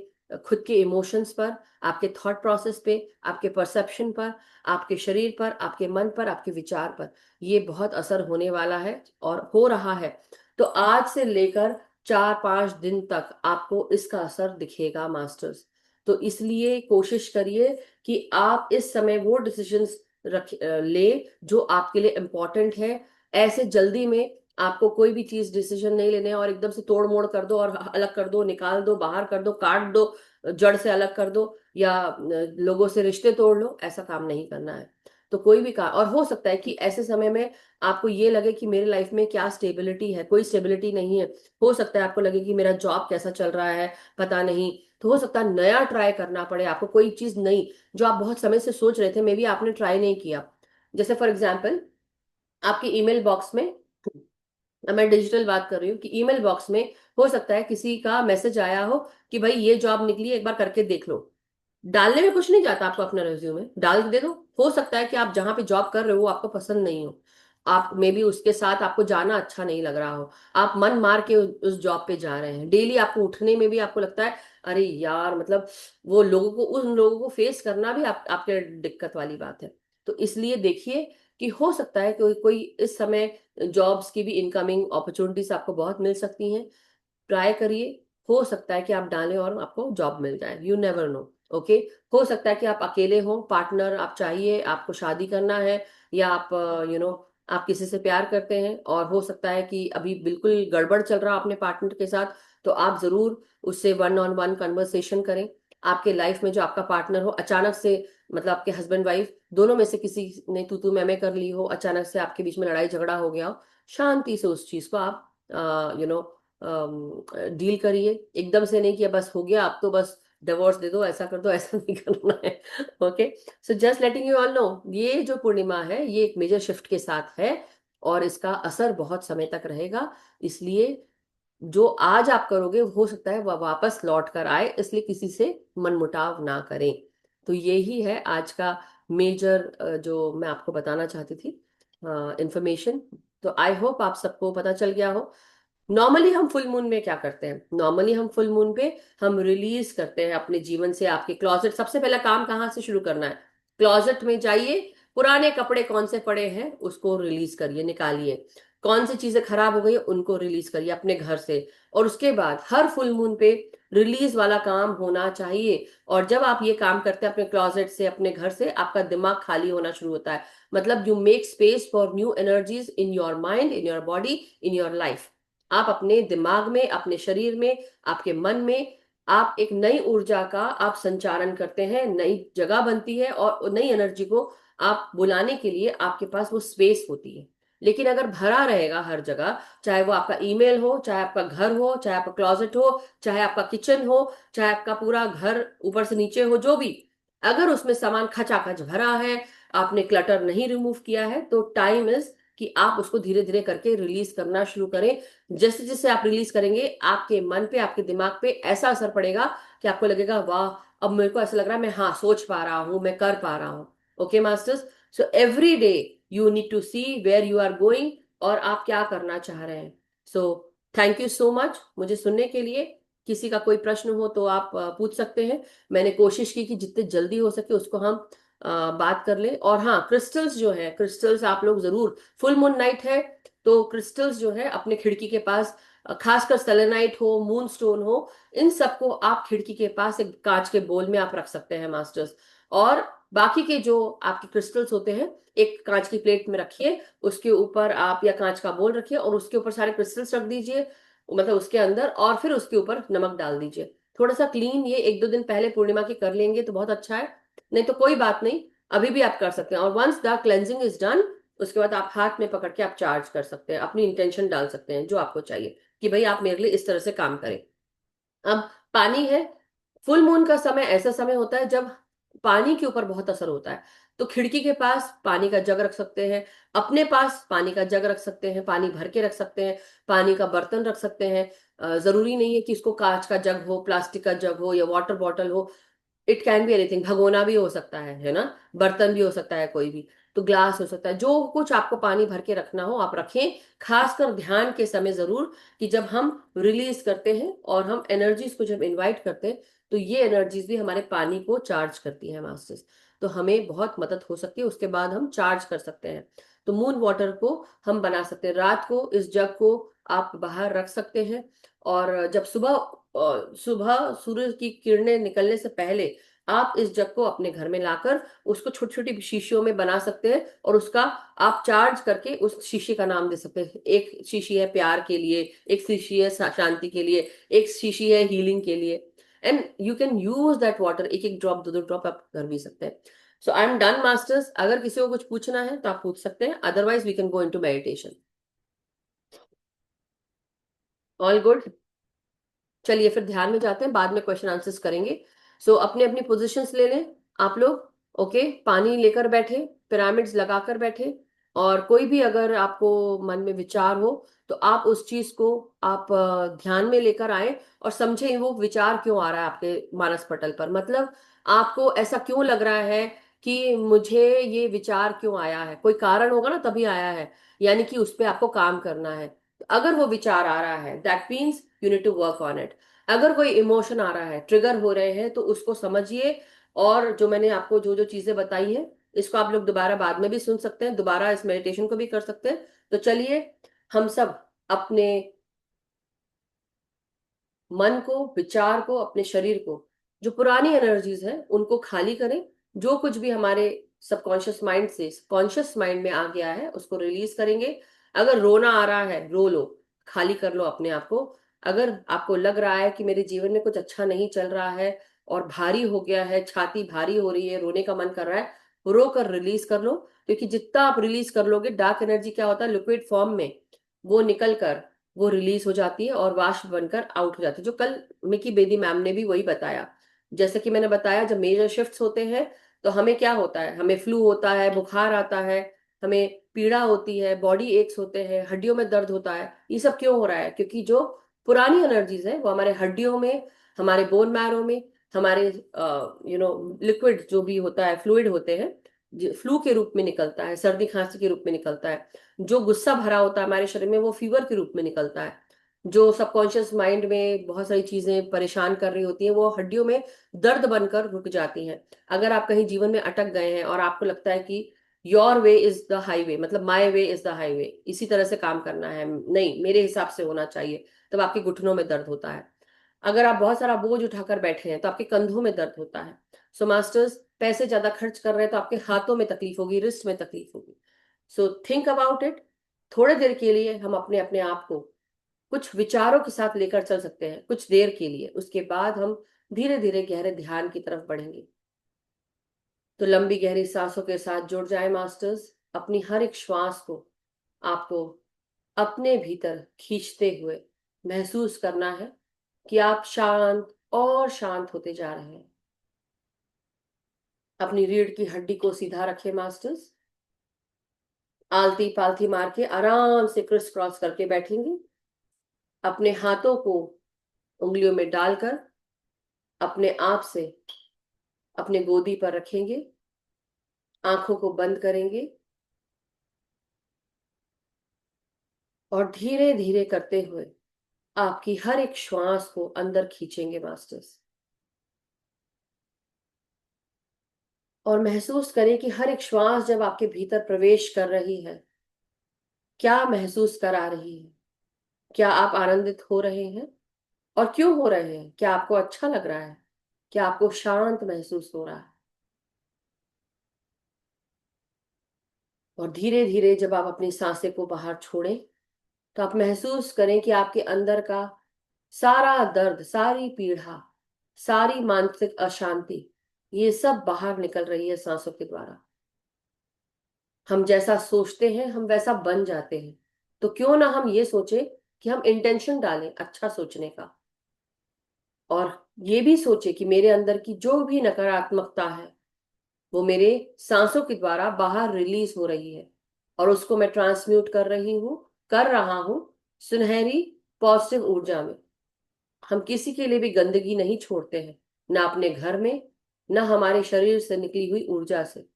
खुद के इमोशंस पर, आपके थॉट प्रोसेस पे, आपके परसेप्शन पर, आपके शरीर पर, आपके मन पर, आपके विचार पर, ये बहुत असर होने वाला है और हो रहा है। तो आज से लेकर 4-5 दिन तक आपको इसका असर दिखेगा मास्टर्स। तो इसलिए कोशिश करिए कि आप इस समय वो डिसीजंस ले जो आपके लिए इम्पोर्टेंट है। ऐसे जल्दी में आपको कोई भी चीज डिसीजन नहीं लेने, और एकदम से तोड़ मोड़ कर दो और अलग कर दो, निकाल दो, बाहर कर दो, काट दो, जड़ से अलग कर दो। या लोगों से रिश्ते तोड़ लो, ऐसा काम नहीं करना है। तो कोई भी काम, और हो सकता है कि ऐसे समय में आपको ये लगे कि मेरी लाइफ में क्या स्टेबिलिटी है, कोई स्टेबिलिटी नहीं है। हो सकता है आपको लगे कि मेरा जॉब कैसा चल रहा है, पता नहीं। तो हो सकता है नया ट्राई करना पड़े आपको, कोई चीज नई जो आप बहुत समय से सोच रहे थे, मे बी आपने ट्राई नहीं किया। जैसे फॉर एग्जाम्पल, आपके ईमेल बॉक्स में, अब मैं डिजिटल बात कर रही हूँ, कि ईमेल बॉक्स में हो सकता है किसी का मैसेज आया हो कि भाई ये जॉब निकली है, एक बार करके देख लो। डालने में कुछ नहीं जाता, आपको अपना रिज्यूमे डाल दे दो। हो सकता है कि आप जहां पे जॉब कर रहे हो वो आपको पसंद नहीं हो, आप मे बी उसके साथ आपको जाना अच्छा नहीं लग रहा हो, आप मन मार के उस जॉब पे जा रहे हैं, डेली आपको उठने में भी आपको लगता है अरे यार, मतलब वो लोगों को, उन लोगों को फेस करना भी आपके दिक्कत वाली बात है। तो इसलिए देखिए कि हो सकता है कोई कोई इस समय जॉब्स की भी इनकमिंग अपॉर्चुनिटीज आपको बहुत मिल सकती हैं। ट्राई करिए, हो सकता है कि आप डालें और आपको जॉब मिल जाए, यू नेवर नो। ओके। हो सकता है कि आप अकेले हो, पार्टनर आप चाहिए, आपको शादी करना है, या आप आप किसी से प्यार करते हैं, और हो सकता है कि अभी बिल्कुल गड़बड़ चल रहा अपने पार्टनर के साथ। तो आप जरूर उससे वन ऑन वन कन्वर्सेशन करें। आपके लाइफ में जो आपका पार्टनर हो, अचानक से, मतलब आपके हस्बैंड वाइफ दोनों में से किसी ने तू मैं कर ली हो, अचानक से आपके बीच में लड़ाई झगड़ा हो गया हो, शांति से उस चीज को आप डील करिए। एकदम से नहीं किया बस हो गया, आप तो बस डिवोर्स दे दो, ऐसा कर दो, ऐसा नहीं करना है। Okay. So just letting you all know, ये जो पूर्णिमा है ये एक मेजर शिफ्ट के साथ है, और इसका असर बहुत समय तक रहेगा। इसलिए जो आज आप करोगे हो सकता है वह वापस लौट कर आए, इसलिए किसी से मनमुटाव ना करें। तो यही है आज का मेजर जो मैं आपको बताना चाहती थी इंफॉर्मेशन। तो आई होप आप सबको पता चल गया हो। नॉर्मली हम फुल मून में क्या करते हैं, नॉर्मली हम फुल मून पे हम रिलीज करते हैं अपने जीवन से आपके क्लॉजेट। सबसे पहला काम कहाँ से शुरू करना है, क्लॉजेट में जाइए, पुराने कपड़े कौन से पड़े हैं उसको रिलीज करिए, निकालिए। कौन सी चीजें खराब हो गई है, उनको रिलीज करिए अपने घर से। और उसके बाद हर फुल मून पे रिलीज वाला काम होना चाहिए। और जब आप ये काम करते हैं अपने क्लॉजेट से, अपने घर से, आपका दिमाग खाली होना शुरू होता है। मतलब you make space for new energies in your mind, in your body, in your life. आप अपने दिमाग में, अपने शरीर में, आपके मन में आप एक नई ऊर्जा का आप संचारण करते हैं, नई जगह बनती है, और नई एनर्जी को आप बुलाने के लिए आपके पास वो स्पेस होती है। लेकिन अगर भरा रहेगा हर जगह, चाहे वो आपका ईमेल हो, चाहे आपका घर हो, चाहे आपका क्लोजेट हो, चाहे आपका किचन हो, चाहे आपका पूरा घर ऊपर से नीचे हो, जो भी, अगर उसमें सामान खचाखच भरा है, आपने क्लटर नहीं रिमूव किया है, तो टाइम इज कि आप उसको धीरे धीरे करके रिलीज करना शुरू करें। जैसे जैसे आप रिलीज करेंगे, आपके मन पे, आपके दिमाग पे ऐसा असर पड़ेगा कि आपको लगेगा वाह, अब मेरे को ऐसा लग रहा है मैं हाँ सोच पा रहा हूँ, मैं कर पा रहा हूँ। Okay masters. So every day you need to see where you are going, और आप क्या करना चाह रहे हैं। So thank you so much मुझे सुनने के लिए। किसी का कोई प्रश्न हो तो आप पूछ सकते हैं। मैंने कोशिश की कि जितने जल्दी हो सके उसको हम बात कर ले। और हाँ, क्रिस्टल्स जो है, क्रिस्टल्स आप लोग जरूर, फुल मून नाइट है तो क्रिस्टल्स जो है अपने खिड़की के पास, खासकर सेलेनाइट हो, मून स्टोन हो, इन सबको आप खिड़की के पास एक कांच के बोल में आप रख सकते हैं मास्टर्स। और बाकी के जो आपके क्रिस्टल्स होते हैं, एक कांच की प्लेट में रखिए, उसके ऊपर आप, या कांच का बोल रखिए और उसके ऊपर सारे क्रिस्टल्स रख दीजिए, मतलब उसके अंदर, और फिर उसके ऊपर नमक डाल दीजिए। थोड़ा सा क्लीन ये एक दो दिन पहले पूर्णिमा के कर लेंगे तो बहुत अच्छा है, नहीं तो कोई बात नहीं, अभी भी आप कर सकते हैं। और once the cleansing is done, उसके बाद आप हाथ में पकड़ के आप चार्ज कर सकते हैं, अपनी इंटेंशन डाल सकते हैं जो आपको चाहिए, कि भाई आप मेरे लिए इस तरह से काम करें। अब पानी है, फुल मून का समय ऐसा समय होता है जब पानी के ऊपर बहुत असर होता है। तो खिड़की के पास पानी का जग रख सकते हैं, अपने पास पानी का जग रख सकते हैं, पानी भर के रख सकते हैं, पानी का बर्तन रख सकते हैं। जरूरी नहीं है कि इसको कांच का जग हो, प्लास्टिक का जग हो, या वाटर बॉटल हो। इट कैन बी एनीथिंग, भगोना भी हो सकता है ना, बर्तन भी हो सकता है कोई भी, तो ग्लास हो सकता है, जो कुछ आपको पानी भर के रखना हो आप रखें। खासकर ध्यान के समय जरूर, कि जब हम रिलीज करते हैं और हम एनर्जीज को जब इनवाइट करते हैं, तो ये एनर्जीज भी हमारे पानी को चार्ज करती है मास्टर्स। तो हमें बहुत मदद हो सकती है, उसके बाद हम चार्ज कर सकते हैं। तो मून वाटर को हम बना सकते हैं, रात को इस जग को आप बाहर रख सकते हैं। और जब सुबह सूरज की किरणें निकलने से पहले आप इस जग को अपने घर में लाकर उसको छोटी छोटी शीशियों में बना सकते हैं, और उसका आप चार्ज करके उस शीशी का नाम दे सकते हैं। एक शीशी है प्यार के लिए, एक शीशी है शांति के लिए, एक शीशी है हीलिंग के लिए। And you can use that water, एक एक ड्रॉप, दो दो ड्रॉप आप कर भी सकते हैं. सो आई एम डन मास्टर्स. अगर किसी को कुछ पूछना है तो आप पूछ सकते हैं, otherwise we can go into meditation. All good. चलिए फिर ध्यान में जाते हैं, बाद में क्वेश्चन आंसर्स करेंगे. सो अपने अपनी पोजीशंस ले लें आप लोग. ओके, पानी लेकर बैठे, पिरामिड्स लगाकर बैठे. और कोई भी अगर आपको मन में विचार हो तो आप उस चीज को आप ध्यान में लेकर आए और समझें वो विचार क्यों आ रहा है आपके मानस पटल पर. मतलब आपको ऐसा क्यों लग रहा है कि मुझे ये विचार क्यों आया है, कोई कारण होगा ना तभी आया है, यानी कि उस पे आपको काम करना है. अगर वो विचार आ रहा है that means you need to work on it. अगर कोई इमोशन आ रहा है, ट्रिगर हो रहे हैं, तो उसको समझिए. और जो मैंने आपको जो जो चीजें बताई हैं, इसको आप लोग दोबारा बाद में भी सुन सकते हैं, दोबारा इस मेडिटेशन को भी कर सकते हैं. तो चलिए हम सब अपने मन को, विचार को, अपने शरीर को, जो पुरानी एनर्जीज हैं उनको खाली करें. जो कुछ भी हमारे सबकॉन्शियस माइंड से कॉन्शियस माइंड में आ गया है उसको रिलीज करेंगे. अगर रोना आ रहा है रो लो, खाली कर लो अपने आप को. अगर आपको लग रहा है कि मेरे जीवन में कुछ अच्छा नहीं चल रहा है और भारी हो गया है, छाती भारी हो रही है, रोने का मन कर रहा है, रो कर रिलीज कर लो. क्योंकि जितना आप रिलीज कर लोगे, डार्क एनर्जी क्या होता है, लिक्विड फॉर्म में वो निकल कर वो रिलीज हो जाती है और वाष्प बनकर आउट हो जाती है. जो कल मिकी बेदी मैम ने भी वही बताया. जैसे कि मैंने बताया, जब मेजर शिफ्ट्स होते हैं तो हमें क्या होता है, हमें फ्लू होता है, बुखार आता है, हमें पीड़ा होती है, बॉडी एक्स होते हैं, हड्डियों में दर्द होता है. ये सब क्यों हो रहा है? क्योंकि जो पुरानी एनर्जीज है वो हमारे हड्डियों में, हमारे बोन मैरो में, हमारे लिक्विड जो भी होता है, फ्लूइड होते हैं, फ्लू के रूप में निकलता है, सर्दी खांसी के रूप में निकलता है. जो गुस्सा भरा होता है हमारे शरीर में वो फीवर के रूप में निकलता है. जो सबकॉन्शियस माइंड में बहुत सारी चीजें परेशान कर रही होती हैं वो हड्डियों में दर्द बनकर रुक जाती हैं. अगर आप कहीं जीवन में अटक गए हैं और आपको लगता है कि your way is the highway, मतलब माई वे इज द हाईवे, इसी तरह से काम करना है, नहीं मेरे हिसाब से होना चाहिए, तब आपके घुटनों में दर्द होता है. अगर आप बहुत सारा बोझ उठाकर बैठे हैं तो आपके कंधों में दर्द होता है. सो मास्टर्स, पैसे ज्यादा खर्च कर रहे हैं तो आपके हाथों में तकलीफ होगी, रिस्ट में तकलीफ होगी. So think about it. थोड़े देर के लिए हम अपने अपने आप को कुछ विचारों के साथ लेकर चल सकते हैं, कुछ देर के लिए. उसके बाद हम धीरे धीरे गहरे ध्यान की तरफ बढ़ेंगे. तो लंबी गहरी सांसों के साथ जुड़ जाए मास्टर्स. अपनी हर एक श्वास को आपको अपने भीतर खींचते हुए महसूस करना है कि आप शांत और शांत होते जा रहे हैं. अपनी रीढ़ की हड्डी को सीधा रखें मास्टर्स. आलती पालती मार के आराम से क्रिस क्रॉस करके बैठेंगे. अपने हाथों को उंगलियों में डालकर अपने आप से अपने गोदी पर रखेंगे. आंखों को बंद करेंगे और धीरे धीरे करते हुए आपकी हर एक श्वास को अंदर खींचेंगे मास्टर्स. और महसूस करें कि हर एक श्वास जब आपके भीतर प्रवेश कर रही है, क्या महसूस करा रही है. क्या आप आनंदित हो रहे हैं? और क्यों हो रहे हैं? क्या आपको अच्छा लग रहा है? क्या आपको शांत महसूस हो रहा है? और धीरे धीरे जब आप अपनी सांसें को बाहर छोड़ें तो आप महसूस करें कि आपके अंदर का सारा दर्द, सारी पीड़ा, सारी मानसिक अशांति, ये सब बाहर निकल रही है सांसों के द्वारा. हम जैसा सोचते हैं हम वैसा बन जाते हैं. तो क्यों ना हम ये सोचें कि हम इंटेंशन डालें अच्छा सोचने का. और ये भी सोचे कि मेरे अंदर की जो भी नकारात्मकता है वो मेरे सांसों के द्वारा बाहर रिलीज हो रही है. और उसको मैं ट्रांसम्यूट कर रही हूँ, कर रहा हूँ सुनहरी पॉजिटिव ऊर्जा में. हम किसी के लिए भी गंदगी नहीं छोड़ते हैं, ना अपने घर में, ना हमारे शरीर से निकली हुई ऊर्जा से.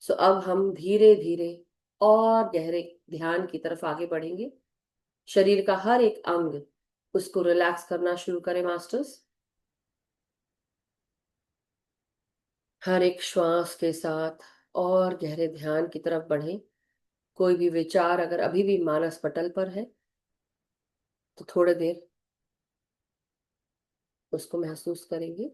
सो अब हम धीरे धीरे और गहरे ध्यान की तरफ आगे बढ़ेंगे. शरीर का हर एक अंग, उसको रिलैक्स करना शुरू करें मास्टर्स. हर एक श्वास के साथ और गहरे ध्यान की तरफ बढ़ें. कोई भी विचार अगर अभी भी मानस पटल पर है तो थोड़ी देर उसको महसूस करेंगे.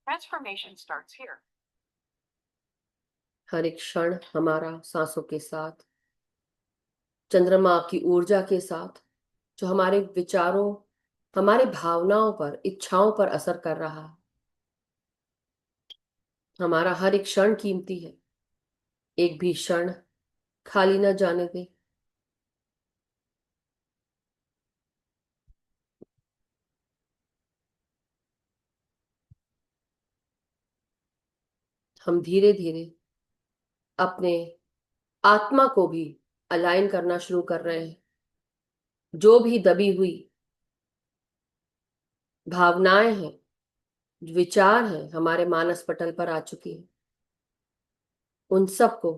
Transformation starts here. हर एक क्षण हमारा सांसों के साथ, चंद्रमा की ऊर्जा के साथ, जो हमारे विचारों, हमारे भावनाओं पर, इच्छाओं पर असर कर रहा है। हमारा हर एक क्षण कीमती है, एक भी क्षण खाली न जाने दे। हम धीरे धीरे अपने आत्मा को भी अलाइन करना शुरू कर रहे हैं। जो भी दबी हुई भावनाएं हैं, विचार हैं, हमारे मानस पटल पर आ चुकी हैं, उन सबको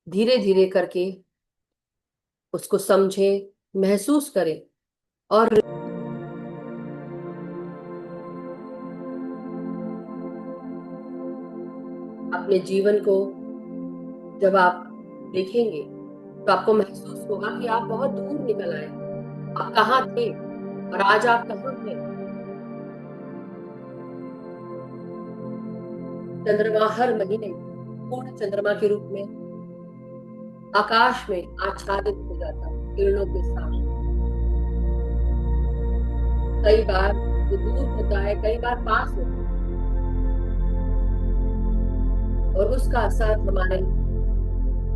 धीरे धीरे करके उसको समझें, महसूस करें और अपने जीवन को जब आप देखेंगे तो आपको महसूस होगा कि आप बहुत दूर निकल आए। आप कहाँ थे और आज आप कहाँ हैं। चंद्रमा हर महीने पूर्ण चंद्रमा के रूप में आकाश में आच्छादित हो जाता है किरणों के साथ। कई बार वो दूर होता है, कई बार पास होता है, और उसका असर हमारे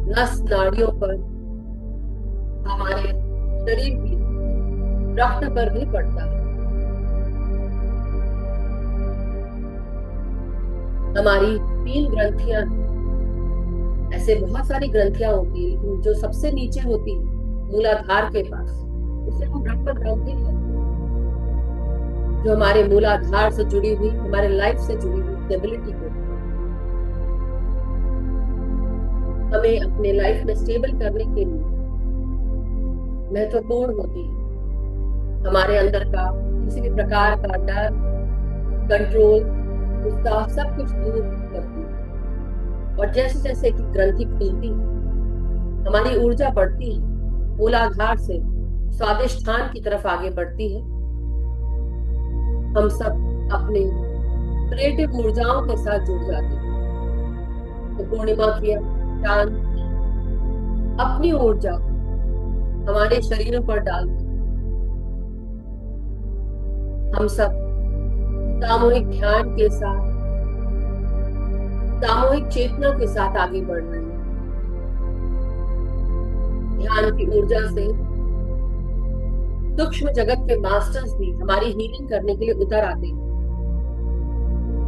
नस नाड़ियों पर, हमारे शरीर की रक्त पर भी पड़ता है। हमारी 3 ग्रंथियां, ऐसे बहुत सारी ग्रंथियां होती है, लेकिन जो सबसे नीचे होती है मूलाधार के पास, उसे हम ब्रह्म ग्रंथि है, जो हमारे मूलाधार से जुड़ी हुई, हमारे लाइफ से जुड़ी हुई स्टेबिलिटी को हमें अपने लाइफ में स्टेबल करने के लिए महत्वपूर्ण होती है। हमारे अंदर का किसी भी प्रकार का डर, कंट्रोल, गुस्सा, सब कुछ दूर करती है। और जैसे जैसे कि ग्रंथि खुलती है, हमारी ऊर्जा बढ़ती है, मूलाधार से स्वादिष्ठान की तरफ आगे बढ़ती है। हम सब अपने क्रिएटिव ऊर्जाओं के साथ जुड़ जाते हैं। तो पूर्णिमा की चांद अपनी ऊर्जा हमारे शरीरों पर डालती, हम सब सामूहिक ध्यान के साथ, सामूहिक चेतना के साथ आगे बढ़ रहे हैं। ध्यान की ऊर्जा से सूक्ष्म जगत के मास्टर्स भी हमारी हीलिंग करने के लिए उतर आते हैं।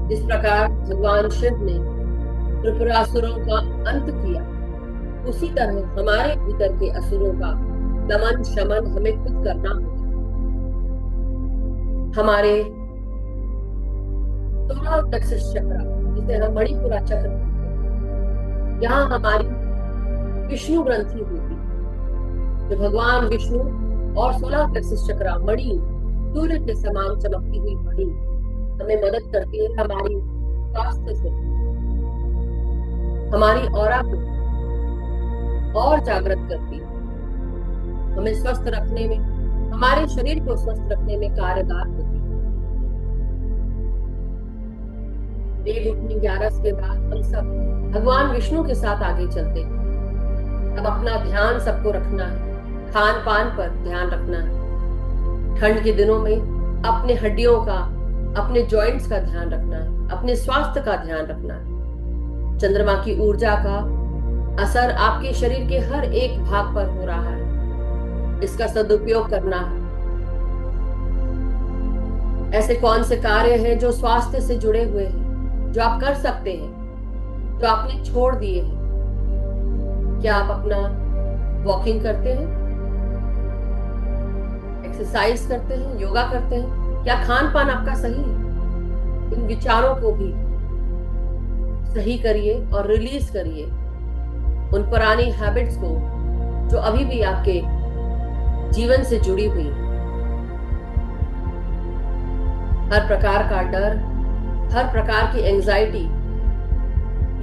जिस प्रकार भगवान शिव ने त्रिपुरासुरों का अंत किया, उसी तरह हमारे भीतर के असुरों का दमन शमन हमें खुद करना होगा। हमारे 16 प्लेक्सस चक्र, जिसे हम मणिपुरा चक्र कहते हैं, यहाँ हमारी विष्णु ग्रंथि होती है, जो भगवान विष्णु और 16 प्लेक्सस चक्र मणि, सूर्य के समान चमकती हुई मणि हमें मदद करती है हमारी स्वास्थ्य से, हमारी ऑरा को और जागृत करती है, हमें स्वस्थ रखने में, हमारे शरीर को स्वस्थ रखने में कारगर होती है। देव उठनी 11 के बाद हम सब भगवान विष्णु के साथ आगे चलते हैं। अब अपना ध्यान सबको रखना है, खान पान पर ध्यान रखना है। ठंड के दिनों में अपने हड्डियों का, अपने जॉइंट्स का ध्यान रखना है, अपने स्वास्थ्य का ध्यान रखना है। चंद्रमा की ऊर्जा का असर आपके शरीर के हर एक भाग पर हो रहा है, इसका सदुपयोग करना है। ऐसे कौन से कार्य हैं जो स्वास्थ्य से जुड़े हुए हैं, जो आप कर सकते हैं, जो आपने छोड़ दिए हैं? क्या आप अपना वॉकिंग करते हैं, एक्सरसाइज करते हैं, योगा करते हैं? क्या खान पान आपका सही है? इन विचारों को भी सही करिए और रिलीज करिए उन पुरानी हैबिट्स को जो अभी भी आपके जीवन से जुड़ी हुई। हर प्रकार का डर, हर प्रकार की एंजाइटी,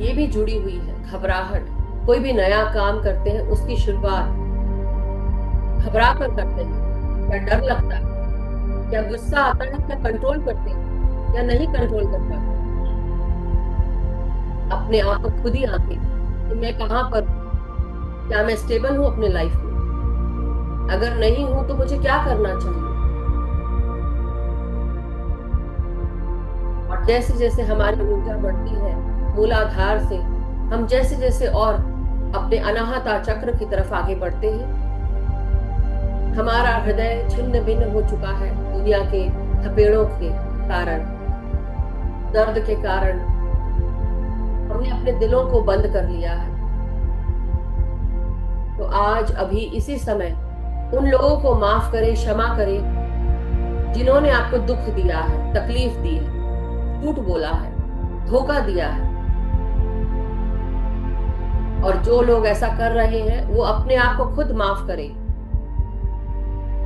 ये भी जुड़ी हुई है। घबराहट, कोई भी नया काम करते हैं उसकी शुरुआत घबरा कर करते हैं, या डर लगता है, क्या गुस्सा आता है, क्या कंट्रोल करते हैं या नहीं कंट्रोल कर पाते? अपने आप को खुद ही आंकें कि मैं कहाँ पर हूँ, क्या मैं स्टेबल हूँ अपने लाइफ में? अगर नहीं हूं तो मुझे क्या करना चाहिए? और जैसे जैसे हमारी ऊर्जा बढ़ती है मूलाधार से, हम जैसे जैसे और अपने अनाहता चक्र की तरफ आगे बढ़ते हैं, हमारा हृदय छिन्न भिन्न हो चुका है दुनिया के थपेड़ों के कारण, दर्द के कारण। हमने अपने दिलों को बंद कर लिया है। तो आज अभी इसी समय उन लोगों को माफ करें, क्षमा करें, जिन्होंने आपको दुख दिया है, तकलीफ दी है, झूठ बोला है, धोखा दिया है। और जो लोग ऐसा कर रहे हैं वो अपने आप को खुद माफ करें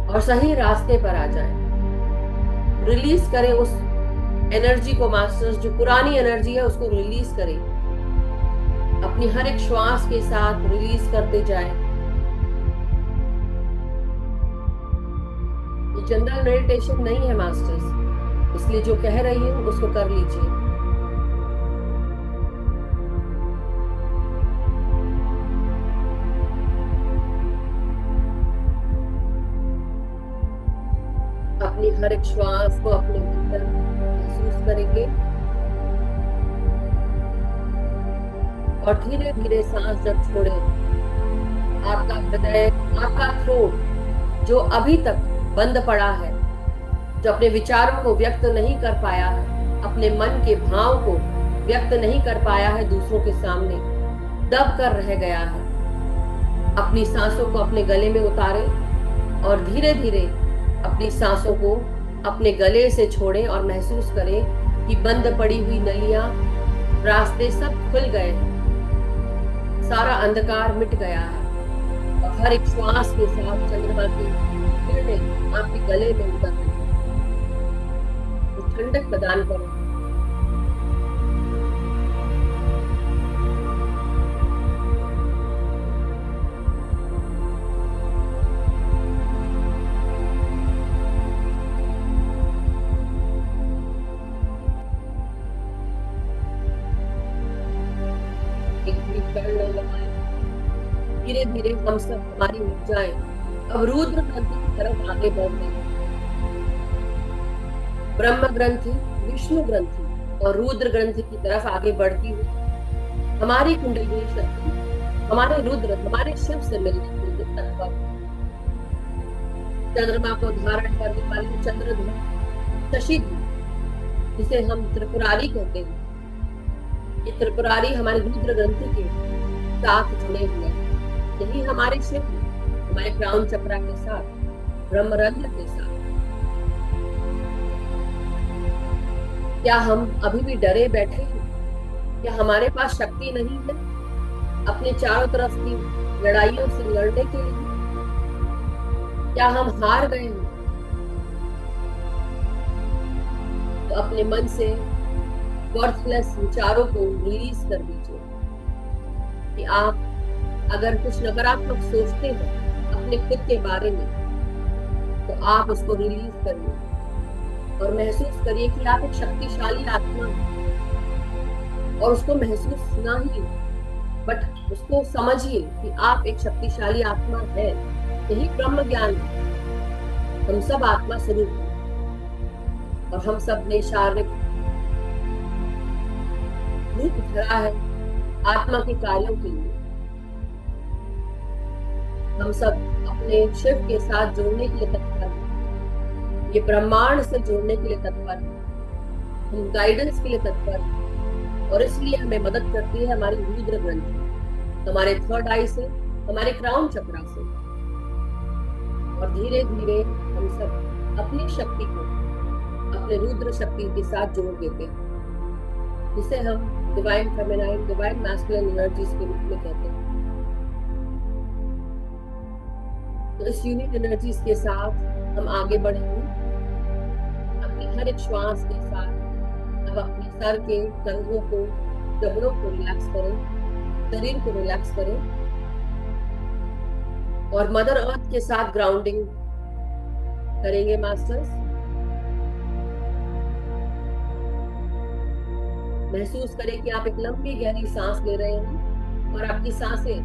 और सही रास्ते पर आ जाएं। रिलीज करें उस एनर्जी को मास्टर्स, जो पुरानी एनर्जी है उसको रिलीज करें। अपनी हर एक श्वास के साथ रिलीज करते जाएं। ये जनरल मेडिटेशन नहीं है मास्टर्स, इसलिए जो कह रही हूं उसको कर लीजिए। अपनी हर एक श्वास को अपने भीतर महसूस करेंगे और धीरे धीरे सांस जब छोड़े, आपका हृदय, आपका थ्रोट जो अभी तक बंद पड़ा है, जो अपने विचारों को व्यक्त नहीं कर पाया है, अपने मन के भाव को व्यक्त नहीं कर पाया है दूसरों के सामने, दब कर रह गया है, अपनी सांसों को अपने गले में उतारे और धीरे धीरे अपनी सांसों को अपने गले से छोड़ें और महसूस करें कि बंद पड़ी हुई नलियां, रास्ते सब खुल गए हैं, सारा अंधकार मिट गया है और हर एक श्वास के साथ चंद्रमा की किरणें आपके गले में उतर रही हैं, तो ठंडक प्रदान करें। धीरे धीरे हम सब, हमारी ऊर्जाएं अब रुद्र ग्रंथि की तरफ आगे बढ़ रही है। ब्रह्म ग्रंथि, विष्णु ग्रंथि और रुद्र ग्रंथि की तरफ आगे बढ़ती हुई हमारी कुंडलिनी शक्ति, हमारे रुद्र, हमारे शिव से मिलने के लिए तत्पर। चंद्रमा को धारण करने वाली चंद्रधर, शशिधर, जिसे हम त्रिपुरारी कहते हैं, ये त्रिपुरारी हमारे रुद्र ग्रंथि के साथ जुड़े हुए हैं। यही हमारे शिव, हमारे क्राउन चक्रा के साथ, ब्रह्मरंध्र के साथ। क्या हम अभी भी डरे बैठे हैं? क्या हमारे पास शक्ति नहीं है अपने चारों तरफ की लड़ाइयों से लड़ने के लिए? क्या हम हार गए हैं? तो अपने मन से वर्थलेस विचारों को रिलीज कर दीजिए कि आप अगर कुछ नकारात्मक सोचते हैं अपने खुद के बारे में, तो आप उसको रिलीज करिए और महसूस करिए कि आप एक शक्तिशाली आत्मा हैं। और उसको महसूस ना ही, बट उसको समझिए कि आप एक शक्तिशाली आत्मा है। यही ब्रह्म ज्ञान है। हम सब आत्मा स्वरूप हैं और हम सब ने शारीरिक रूप धरा है आत्मा के कार्यों के लिए। हम सब अपने शिव के साथ जुड़ने के लिए तत्पर हैं, ये ब्रह्मांड से जुड़ने के लिए तत्पर हैं, हम गाइडेंस के लिए तत्पर हैं और इसलिए हमें मदद करती है हमारी रुद्र ग्रंथि, हमारे थर्ड आई से, हमारे क्राउन चक्रा से। और धीरे धीरे हम सब अपनी शक्ति को अपने रुद्र शक्ति के साथ जोड़ देते हैं, जिसे हम divine feminine, divine masculine energies के रूप में कहते हैं। तो इस यूनिट एनर्जीज के साथ हम आगे बढ़ेंगे अपनी हर एक श्वास के साथ। अब अपने सर के कंधों को, जबड़ों को रिलैक्स करें, शरीर को रिलैक्स करें और मदर अर्थ के साथ ग्राउंडिंग करेंगे मास्टर्स। महसूस करें कि आप एक लंबी गहरी सांस ले रहे हैं और आपकी सांसें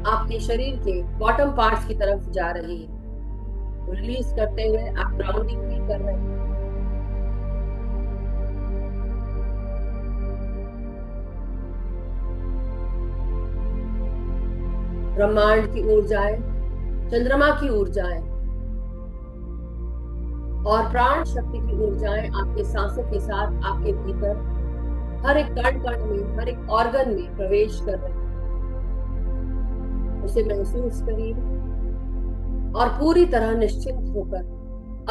आपके शरीर के बॉटम पार्ट्स की तरफ जा रही है। रिलीज करते हुए आप ग्राउंडिंग फील कर रहे हैं। ब्रह्मांड की ऊर्जाएं, चंद्रमा की ऊर्जाएं और प्राण शक्ति की ऊर्जाएं आपके सांसों के साथ आपके भीतर हर एक कण कण में, हर एक ऑर्गन में प्रवेश कर रहे हैं। उसे महसूस करिए और पूरी तरह निश्चिंत होकर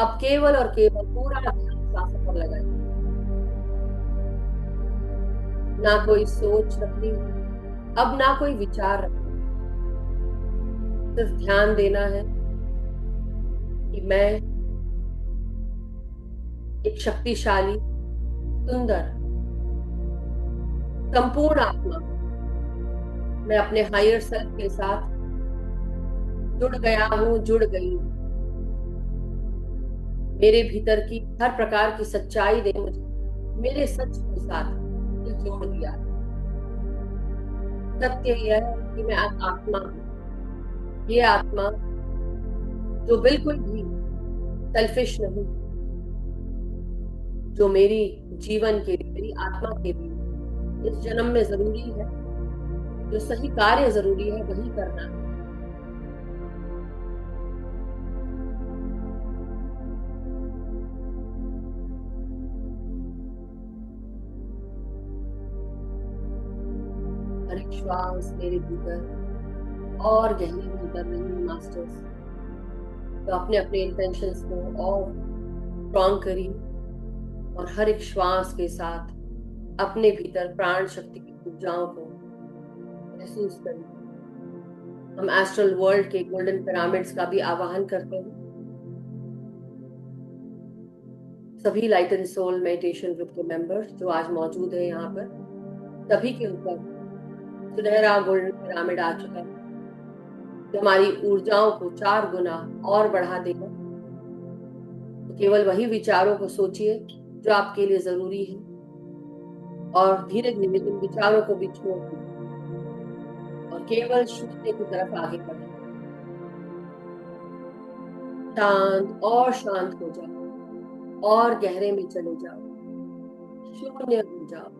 अब केवल और केवल पूरा ध्यान सांसों पर लगाएं। ना कोई सोच रखनी है, अब ना कोई विचार रखना, सिर्फ ध्यान देना है कि मैं एक शक्तिशाली, सुंदर, संपूर्ण आत्मा, मैं अपने हायर सेल्फ के साथ जुड़ गया हूं, जुड़ गई हूं। मेरे भीतर की हर प्रकार की सच्चाई ने मुझे मेरे सच के साथ जोड़ दिया। सत्य यह है कि मैं आत्मा हूं। ये आत्मा जो बिल्कुल भी सेल्फिश नहीं, जो मेरी जीवन के लिए, मेरी आत्मा के लिए इस जन्म में जरूरी है, जो सही कार्य जरूरी है वही करना है। हर एक श्वास मेरे भीतर और गहरे में उतर रही है मास्टर्स। तो अपने अपने इंटेंशंस को और स्ट्रॉन्ग करिए और हर एक श्वास के साथ अपने भीतर प्राण शक्ति की ऊर्जाओं को महसूस करिए। हम एस्ट्रल वर्ल्ड के गोल्डन पिरामिड्स का भी आवाहन करते हैं। सभी light and soul meditation group के मेंबर्स जो आज मौजूद हैं यहाँ पर, सभी के ऊपर सुनहरा गोल्डन पिरामिड आ चुका है जो हमारी ऊर्जाओं को 4 गुना और बढ़ा देगा। तो केवल वही विचारों को सोचिए जो आपके लिए जरूरी है और धीरे धीरे उन विचारों को भी छोड़ दीजिए और केवल शून्य की तरफ आगे बढ़े। शांत और शांत हो जाओ और गहरे में चले जाओ, शून्य हो जाओ।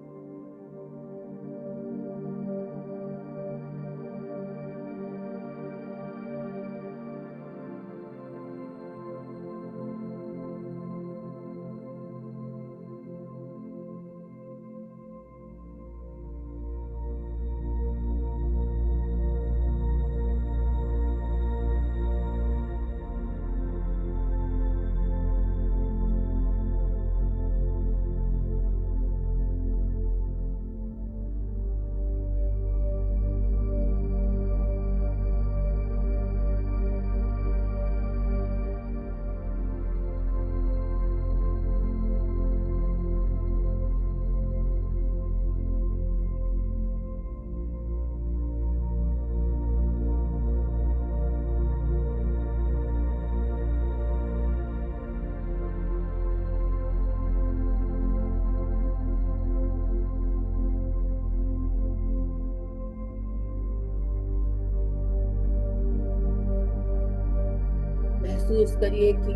महसूस करिए कि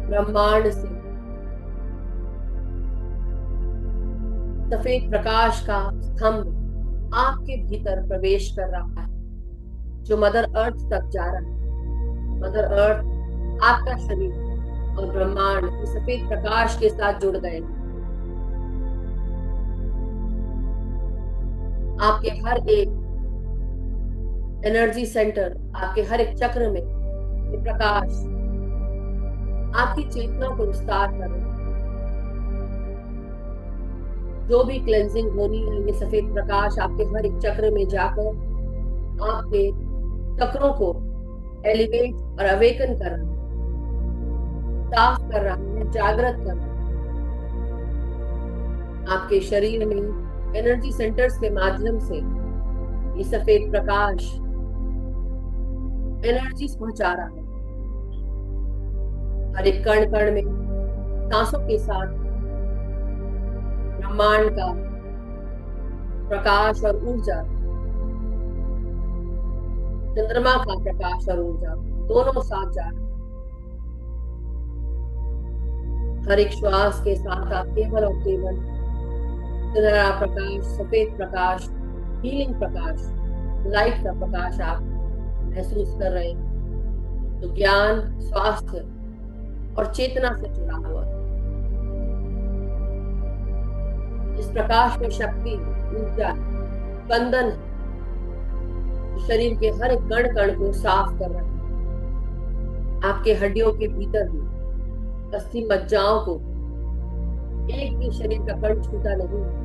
ब्रह्मांड से सफेद प्रकाश का स्तंभ आपके भीतर प्रवेश कर रहा है जो मदर अर्थ तक जा रहा है। मदर अर्थ, आपका शरीर और ब्रह्मांड इस सफेद प्रकाश के साथ जुड़ गए हैं। आपके हर एक एनर्जी सेंटर, आपके हर एक चक्र में ये प्रकाश आपकी चेतना को विस्तार कर रहे हैं। जो भी क्लेंजिंग होनी है, ये सफेद प्रकाश आपके हर एक चक्र में जाकर आपके चक्रों को एलिवेट और अवेकन कर रहा है, साफ कर रहा है, जागृत कर रहा है। आपके शरीर में एनर्जी सेंटर्स के माध्यम से ये सफेद प्रकाश एनर्जी पहुंचा रहा है। हर एक कण कण में सांसों के साथ ब्रह्मांड का प्रकाश और ऊर्जा, चंद्रमा का प्रकाश और ऊर्जा दोनों साथ जा रहे हैं। हर एक श्वास के साथ आप केवल और केवल सुनहरा प्रकाश, सफेद प्रकाश, हीलिंग प्रकाश, लाइट का प्रकाश आप महसूस कर रहे हैं, तो ज्ञान, स्वास्थ्य और चेतना से जुड़ा हुआ है। इस प्रकाश में शक्ति, ऊर्जा, स्पंदन है, जो शरीर के हर एक कण कण को साफ कर रहा है। आपके हड्डियों के भीतर भी अस्थि मज्जाओं को एक भी शरीर का कण छूता नहीं है।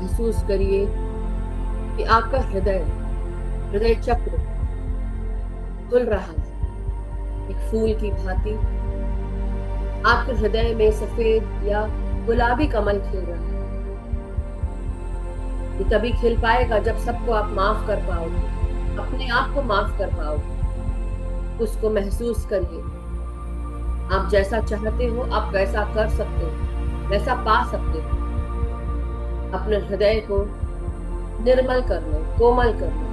महसूस करिए कि आपका हृदय चक्र खुल रहा है, एक फूल की भांति। आपके हृदय में सफेद या गुलाबी कमल खिल रहा है। ये तभी खिल पाएगा जब सबको आप माफ कर पाओगे, अपने आप को माफ कर पाओगे। उसको महसूस करिए। आप जैसा चाहते हो आप वैसा कर सकते हो, वैसा पा सकते हो। अपने हृदय को निर्मल कर लो, कोमल कर लो,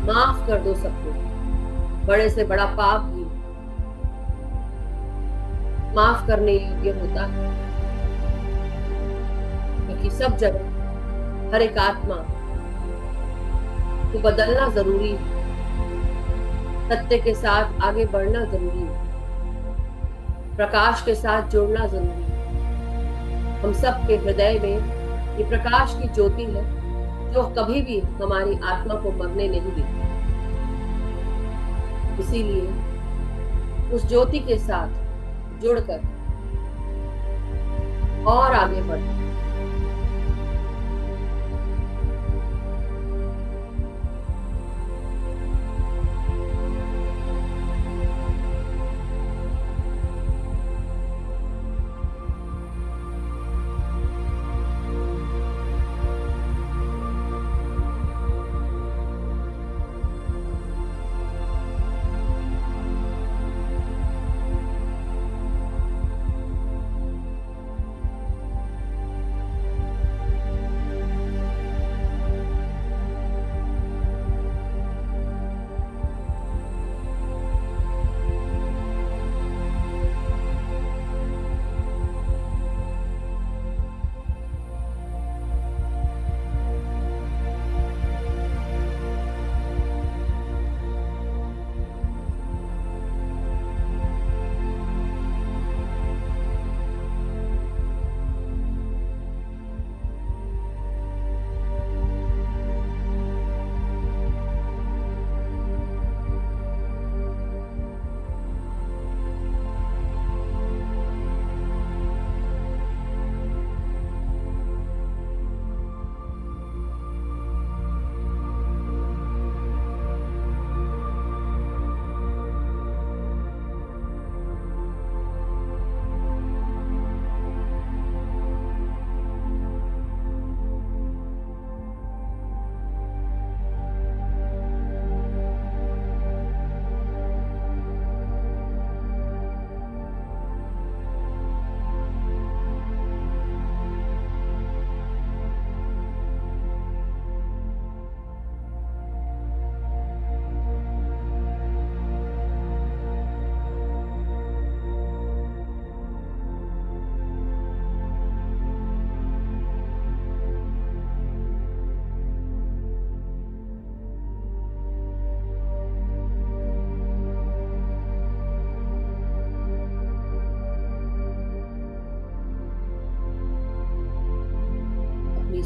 माफ कर दो सबको। बड़े से बड़ा पाप भी माफ करने योग्य होता है, क्योंकि सब जगह हर एक आत्मा को बदलना जरूरी है, सत्य के साथ आगे बढ़ना जरूरी है, प्रकाश के साथ जुड़ना जरूरी है। हम सब के हृदय में ये प्रकाश की ज्योति है जो कभी भी हमारी आत्मा को मरने नहीं देती। इसीलिए उस ज्योति के साथ जुड़कर और आगे बढ़े।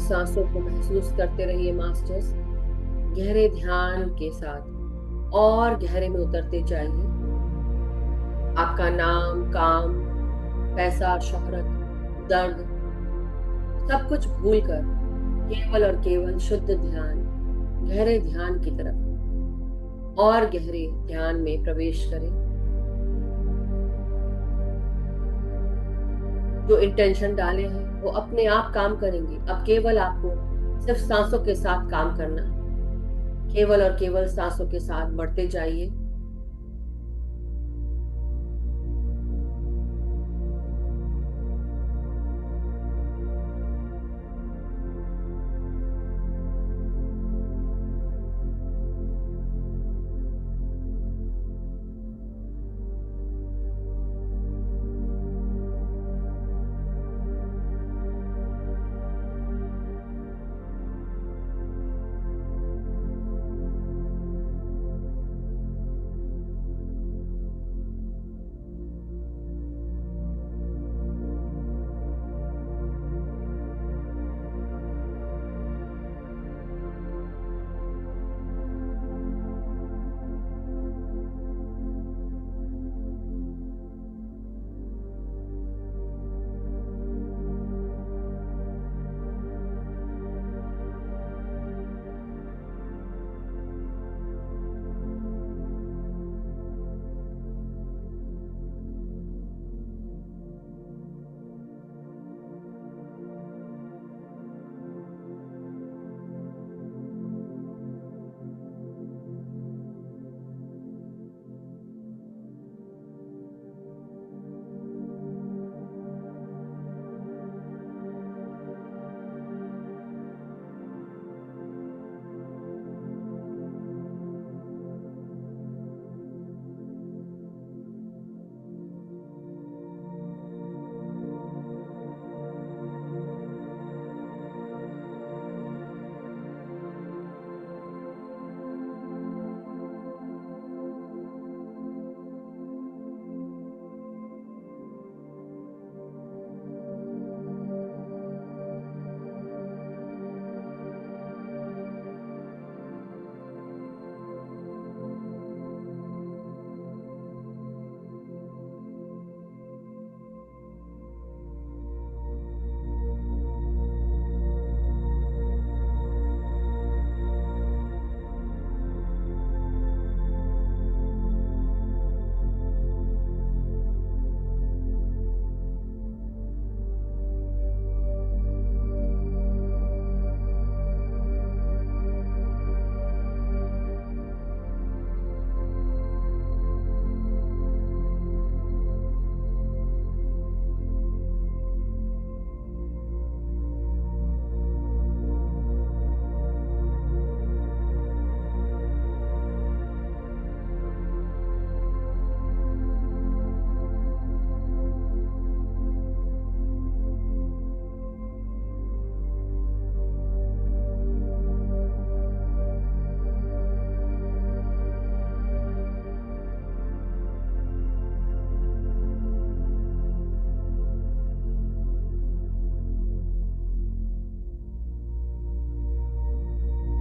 सांसों को महसूस करते रहिए मास्टर्स। गहरे ध्यान के साथ और गहरे में उतरते जाइए। आपका नाम, काम, पैसा, शोहरत, दर्द, सब कुछ भूलकर केवल और केवल शुद्ध ध्यान, गहरे ध्यान की तरफ और गहरे ध्यान में प्रवेश करें। जो इंटेंशन डाले हैं वो अपने आप काम करेंगे। अब केवल आपको सिर्फ सांसों के साथ काम करना है। केवल और केवल सांसों के साथ बढ़ते जाइए।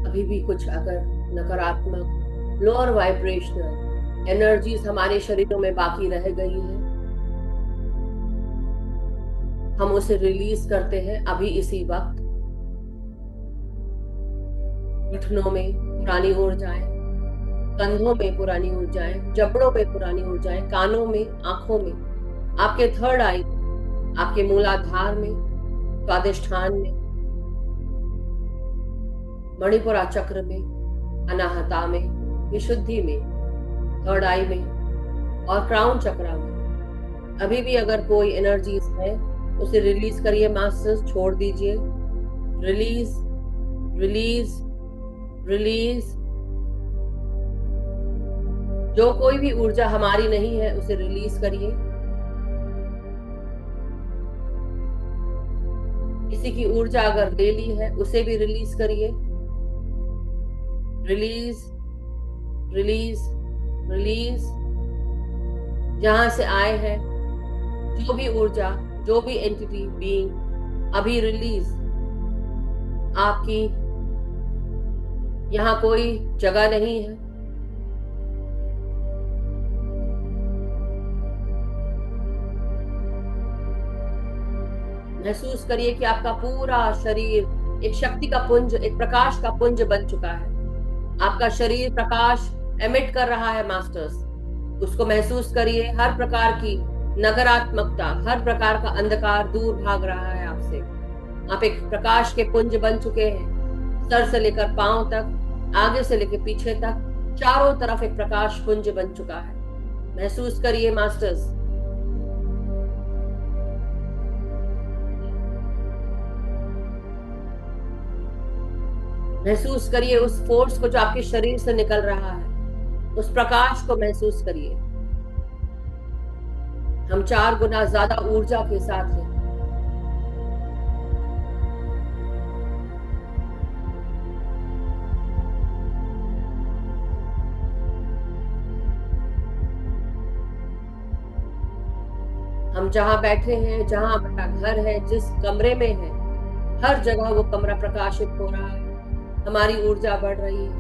अभी भी कुछ अगर नकारात्मक, लोअर वाइब्रेशनल एनर्जीज हमारे शरीरों में बाकी रह गई है, हम उसे रिलीज करते हैं अभी इसी वक्त। घुटनों में पुरानी ऊर्जाएं, कंधों में पुरानी ऊर्जाएं, जबड़ों में पुरानी ऊर्जाएं, कानों में, आंखों में, आपके थर्ड आई, आपके मूलाधार में, स्वादिष्ठान में, मणिपुरा चक्र में, अनाहता में, विशुद्धि में, थर्ड आई में और क्राउन चक्र में। अभी भी अगर कोई एनर्जीज है उसे रिलीज करिए मास्टर्स, छोड़ दीजिए। Release, release, release. जो कोई भी ऊर्जा हमारी नहीं है उसे रिलीज करिए। किसी की ऊर्जा अगर ले ली है उसे भी रिलीज करिए। Release, release, release. जहां से आए हैं जो भी ऊर्जा, जो भी एंटिटी, बीइंग, अभी रिलीज। आपकी यहाँ कोई जगह नहीं है। महसूस करिए कि आपका पूरा शरीर एक शक्ति का पुंज, एक प्रकाश का पुंज बन चुका है। आपका शरीर प्रकाश एमिट कर रहा है मास्टर्स। उसको महसूस करिए। हर प्रकार की नकारात्मकता, हर प्रकार का अंधकार दूर भाग रहा है आपसे। आप एक प्रकाश के पुंज बन चुके हैं। सर से लेकर पांव तक, आगे से लेकर पीछे तक, चारों तरफ एक प्रकाश पुंज बन चुका है। महसूस करिए मास्टर्स। महसूस करिए उस फोर्स को जो आपके शरीर से निकल रहा है। उस प्रकाश को महसूस करिए। हम 4 गुना ज्यादा ऊर्जा के साथ हैं। हम जहां बैठे हैं, जहां हमारा घर है, जिस कमरे में है, हर जगह वो कमरा प्रकाशित हो रहा है। हमारी ऊर्जा बढ़ रही है।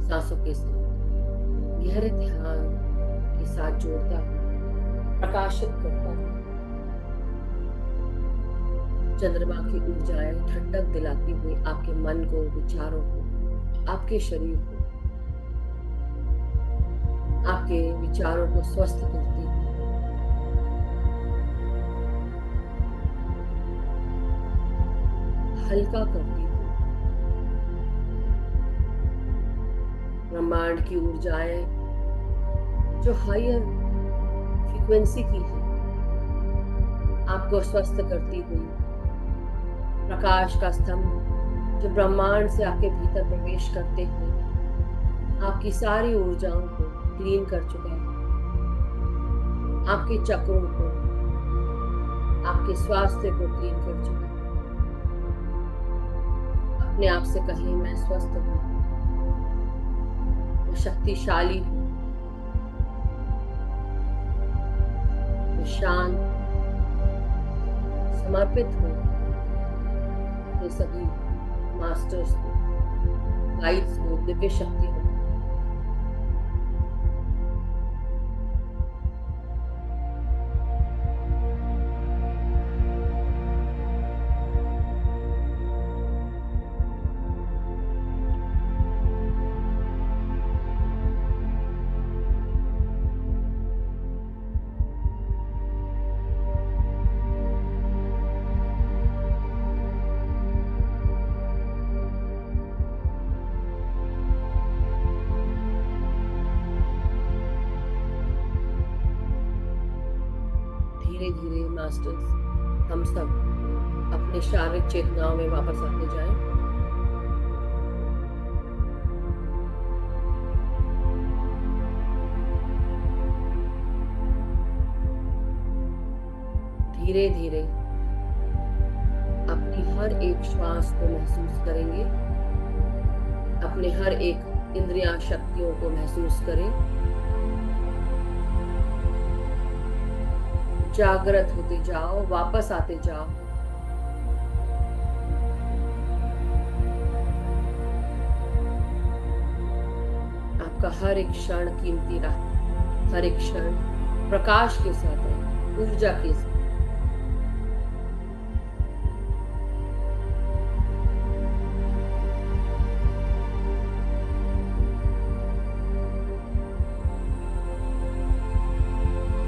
सांसों के साथ गहरे ध्यान के साथ जोड़ता हूँ, प्रकाशित करता हूँ। चंद्रमा की ऊर्जाएं ठंडक दिलाती हुई आपके मन को, विचारों को, आपके शरीर को, आपके विचारों को स्वस्थ करती है, हल्का करती है। ब्रह्मांड की ऊर्जाएं जो हायर फ्रीक्वेंसी की है, आपको स्वस्थ करती हुई प्रकाश का स्तंभ जो ब्रह्मांड से आपके भीतर प्रवेश करते हुए आपकी सारी ऊर्जाओं को क्लीन कर चुका है, आपके चक्रों को, आपके स्वास्थ्य को क्लीन कर चुका है। अपने आप से कहें, मैं स्वस्थ हूँ, मैं शक्तिशाली हूँ, मैं शांत, समर्पित हूँ अपने सभी मास्टर्स को, गाइड्स को, दिव्य शक्तियों को। धीरे धीरे मास्टर्स, हम सब अपने शारीरिक चेतनाओं में वापस आते जाएं। धीरे धीरे अपनी हर एक श्वास को महसूस करेंगे, अपने हर एक इंद्रिया शक्तियों को महसूस करें। जागृत होते जाओ, वापस आते जाओ। आपका हर एक क्षण कीमती रहा, हर एक क्षण प्रकाश के साथ है, ऊर्जा के साथ।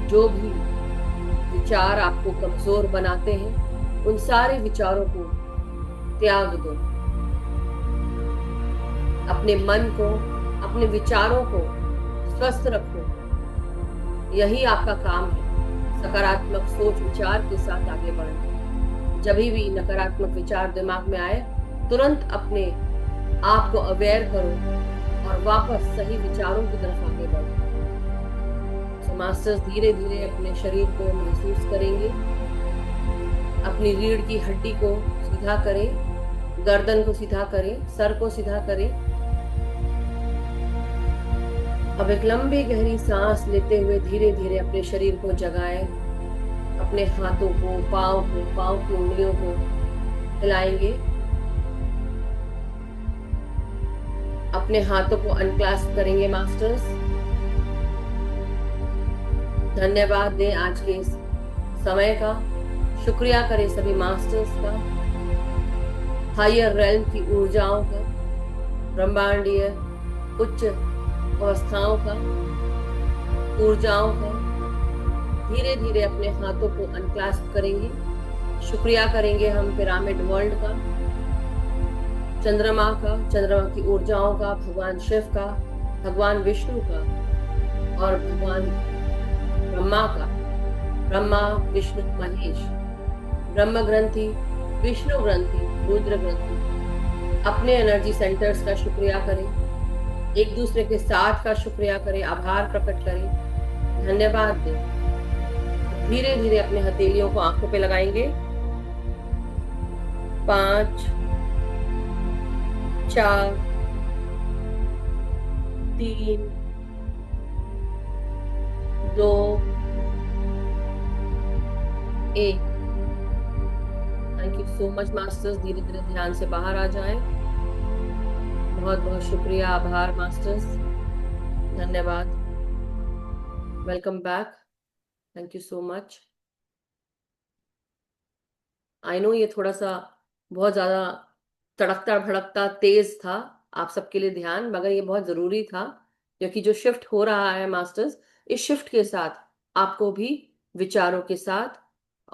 जो भी विचार आपको कमजोर बनाते हैं, उन सारे विचारों को त्याग दो। अपने मन को, अपने विचारों को स्वस्थ रखो। यही आपका काम है, सकारात्मक सोच विचार के साथ आगे बढ़ना। जब भी नकारात्मक विचार दिमाग में आए, तुरंत अपने आप को अवेयर करो और वापस सही विचारों की तरफ आगे बढ़ो। मास्टर्स धीरे धीरे अपने शरीर को महसूस करेंगे। अपनी रीढ़ की हड्डी को सीधा करें, गर्दन को सीधा करें, सर को सीधा करें। अब एक लंबी गहरी सांस लेते हुए धीरे धीरे अपने शरीर को जगाएं। अपने हाथों को, पांव की उंगलियों को हिलाएंगे। अपने हाथों को अनक्लास्प करेंगे मास्टर्स। धन्यवाद दें आज के इस समय का, शुक्रिया करें सभी मास्टर्स का, हायर रेल्म की ऊर्जाओं का, ब्रह्मांडीय उच्च अवस्थाओं का, ऊर्जाओं का। धीरे धीरे अपने हाथों को अनक्लास्प करेंगे। शुक्रिया करेंगे हम पिरामिड वर्ल्ड का, चंद्रमा का, चंद्रमा की ऊर्जाओं का, भगवान शिव का, भगवान विष्णु का और भगवान ब्रह्मा का। ब्रह्मा, विष्णु, महेश, ब्रह्म ग्रंथि, विष्णु ग्रंथि, रुद्र ग्रंथि। अपने एनर्जी सेंटर्स का शुक्रिया करें, एक दूसरे के साथ का शुक्रिया करें, आभार प्रकट करें, धन्यवाद दें। धीरे धीरे अपने हथेलियों को आंखों पे लगाएंगे। 5 4 3 2 1। Thank you so much masters. धीरे धीरे ध्यान से बाहर आ जाएं। बहुत बहुत शुक्रिया, आभार मास्टर्स, धन्यवाद। Welcome back. Thank you so much. I know ये थोड़ा सा बहुत ज्यादा तड़कता भड़कता तेज था आप सबके लिए ध्यान, मगर ये बहुत जरूरी था, क्योंकि जो शिफ्ट हो रहा है मास्टर्स, इस शिफ्ट के साथ आपको भी विचारों के साथ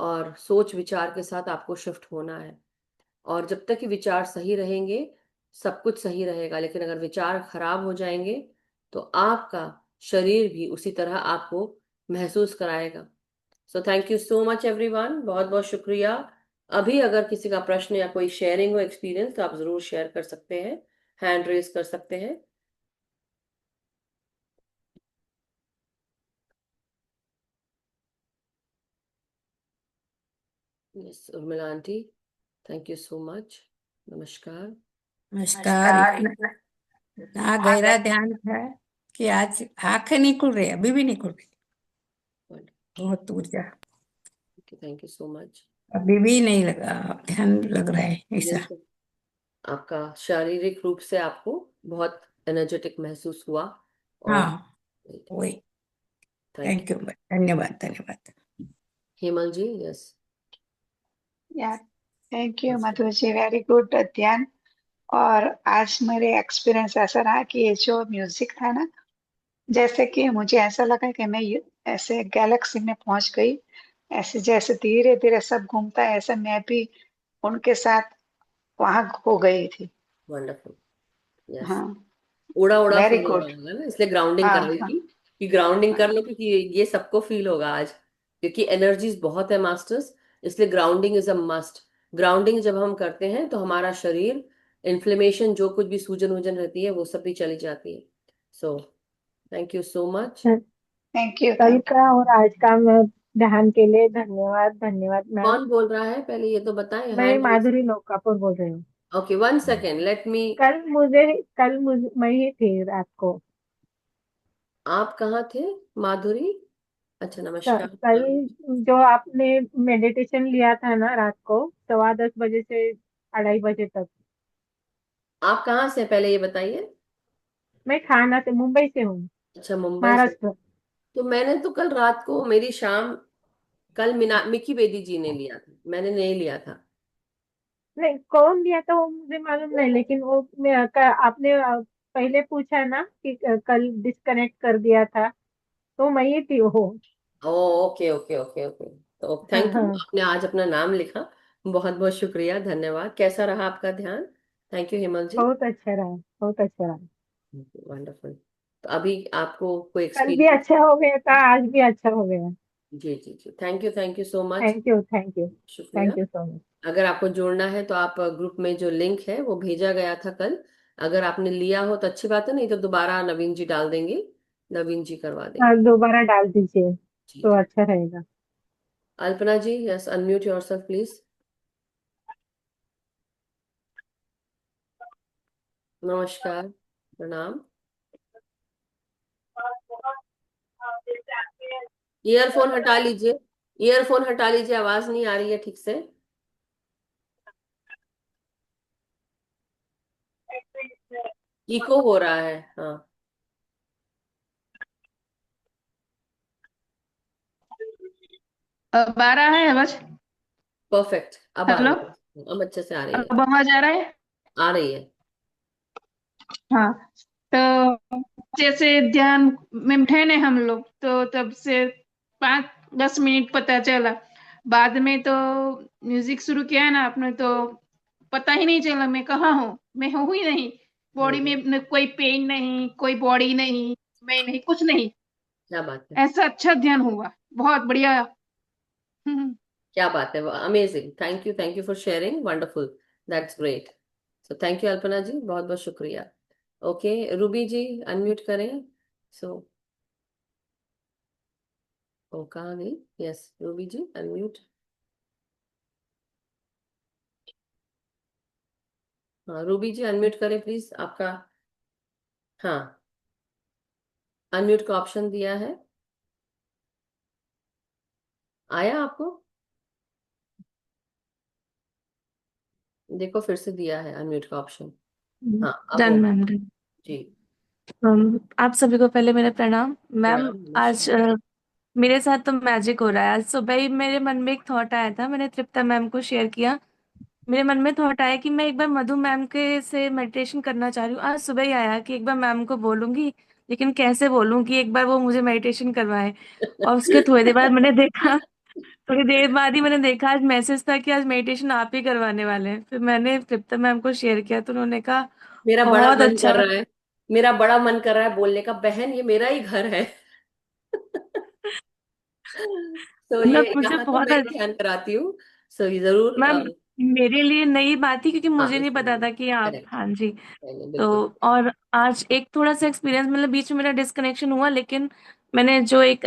और सोच विचार के साथ आपको शिफ्ट होना है। और जब तक कि विचार सही रहेंगे सब कुछ सही रहेगा, लेकिन अगर विचार खराब हो जाएंगे तो आपका शरीर भी उसी तरह आपको महसूस कराएगा। सो thank you so much everyone, बहुत बहुत शुक्रिया। अभी अगर किसी का प्रश्न या कोई शेयरिंग हो एक्सपीरियंस तो आप जरूर शेयर कर सकते हैं, हैंड रेज कर सकते हैं। Yes Urmila aunty, thank you so much, नमस्कार। नमस्कार। इतना गहरा ध्यान था कि आज आंखें नहीं खुल रही, अभी भी नहीं खुल रही। बहुत ऊर्जा, थैंक यू सो मच। अभी भी नहीं लगा, ध्यान लग रहा है ऐसा। आपका शारीरिक रूप से आपको बहुत एनर्जेटिक महसूस हुआ। और हाँ, वही। थैंक थैंक यू, धन्यवाद धन्यवाद। You. Hemal ji, yes. Yeah thank you Madhu ji, very good dhyan. और आज मेरे एक्सपीरियंस ऐसा रहा कि ये जो म्यूजिक था ना, जैसे कि मुझे ऐसा लगा कि मैं ऐसे गैलेक्सी में पहुंच गई। ऐसे जैसे धीरे धीरे सब घूमता है, ऐसे मैं भी उनके साथ वहां खो गई थी। वंडरफुल। यस, हाँ, उड़ा उड़ा वेरी फील हो रहा गुड। होगा ना, इसलिए ग्राउंडिंग हाँ कराई हाँ थी कि ग्राउंडिंग कर हाँ। लो, क्योंकि ये सबको फील होगा आज, क्योंकि एनर्जीज बहुत है मास्टर्स, इसलिए grounding is a must. Grounding जब हम करते हैं तो हमारा शरीर, इन्फ्लेमेशन, जो कुछ भी सूजन वूजन रहती है वो सब भी चली जाती है। सो thank you so much. Thank you कल थैंक यू। का और आज का ध्यान के लिए धन्यवाद, धन्यवाद मैम। कौन बोल रहा है पहले ये तो बताएं, मैं हैंड। माधुरी लोकापुर बोल रही हूँ। Okay, one second, let me. कल मुझे मैं ही थी रात को। आप कहाँ थे माधुरी? अच्छा, नमस्कार। कल जो आपने मेडिटेशन लिया था ना रात को 10:15 बजे से 2:30 बजे तक। आप कहाँ से पहले ये बताइए। मैं थाना से, मुंबई से हूँ, अच्छा, मुंबई से। महाराष्ट्र। तो मैंने तो कल रात को मेरी शाम, कल मिकी बेदी जी ने लिया था, मैंने नहीं लिया था। नहीं, कौन लिया था वो मुझे मालूम नहीं, लेकिन वो आपने पहले पूछा ना कि कल डिस्कनेक्ट कर दिया था, तो मैं ही थी वो। ओ, ओके ओके ओके ओके। तो हाँ थैंक यू, हाँ। आपने आज अपना नाम लिखा, बहुत बहुत शुक्रिया, धन्यवाद। कैसा रहा आपका ध्यान? थैंक यू हेमल जी। बहुत अच्छा रहा, बहुत अच्छा रहा। वंडरफुल। तो अभी आपको कोई कल भी एक्सपीरियंस? अच्छा हो गया था, आज भी अच्छा हो गया। जी जी जी, thank you so much. Thank you, thank you. शुक्रिया। Thank you so much. अगर आपको जुड़ना है तो आप ग्रुप में जो लिंक है वो भेजा गया था कल, अगर आपने लिया हो तो अच्छी बात है, नहीं तो दोबारा नवीन जी डाल देंगे, नवीन जी करवा हाँ, देंगे। दोबारा डाल दीजिए जी तो जी। अच्छा रहेगा। अल्पना जी, यस, अनम्यूट योरसेल्फ प्लीज। नमस्कार, प्रणाम। ईयरफोन हटा लीजिए, ईयरफोन हटा लीजिए, आवाज नहीं आ रही है ठीक से। इको हो रहा है, हाँ। 12 है बस। परफेक्ट, अब आ रही हेलो, है, अब अच्छे से आ रही है। अब आवाज आ रहा है? आ रही है। हाँ, तो जैसे ध्यान में बैठे ने हम लोग, तो तब से 5-10 मिनट पता चला। बाद में तो म्यूजिक शुरू किया ना आपने, तो पता ही नहीं चला मैं कहाँ हूँ, मैं हूँ ही नहीं। हाँ बॉडी जी, में कोई पेन नहीं, कोई बॉडी नहीं, मैं नहीं, कुछ नहीं। क्या बात है, ऐसा अच्छा ध्यान हुआ, बहुत बढ़िया। हम्म। क्या बात है, amazing. Thank you for sharing, wonderful, that's great. So thank you Alpana ji, बहुत बहुत शुक्रिया। ओके, रूबी जी, अनम्यूट करें। सो ओ, कहाँ गई? यस, रूबी जी अनम्यूट। हाँ, रूबी जी अनम्यूट करें प्लीज आपका। हाँ, अनम्यूट का ऑप्शन दिया है, आया आपको? देखो फिर से दिया है अनम्यूट का ऑप्शन। हाँ अब डन हो मैम डन। जी। आप सभी को पहले मेरा प्रणाम मैम। प्रणाम, आज नमस्कार। मेरे साथ तो मैजिक हो रहा है। आज सुबह ही मेरे मन में एक थॉट आया था, मैंने तृप्ता मैम को शेयर किया। मेरे मन में थॉट आया कि मैं एक बार मधु मैम के से मेडिटेशन करना चाह रही हूँ। आज सुबह ही आया कि एक बार मैम को बोलूंगी, लेकिन कैसे बोलूँ कि एक बार वो मुझे मेडिटेशन करवाए। और उसके थोड़ी देर बाद मैंने देखा, थोड़ी देर बाद ही मैंने देखा आज मैसेज था कि आज मेडिटेशन आप ही करवाने वाले हैं। फिर मैंने तृप्ता मैम को शेयर किया तो उन्होंने कहा मेरा बड़ा बहुत मन अच्छा। कर रहा है, मेरा बड़ा मन कर रहा है बोलने का, बहन ये मेरा ही घर है। तो ये मतलब मुझे यहाँ तो बहुत मैं ध्यान कराती हूँ। सो ये जरूर मैम मेरे लिए नई बात थी क्योंकि हाँ मुझे नहीं पता इसलिए था कि आप, करेक्ट, हाँ जी। तो बिल्कुल। और आज एक थोड़ा सा एक्सपीरियंस, मतलब बीच में मेरा डिस्कनेक्शन हुआ, लेकिन मैंने जो एक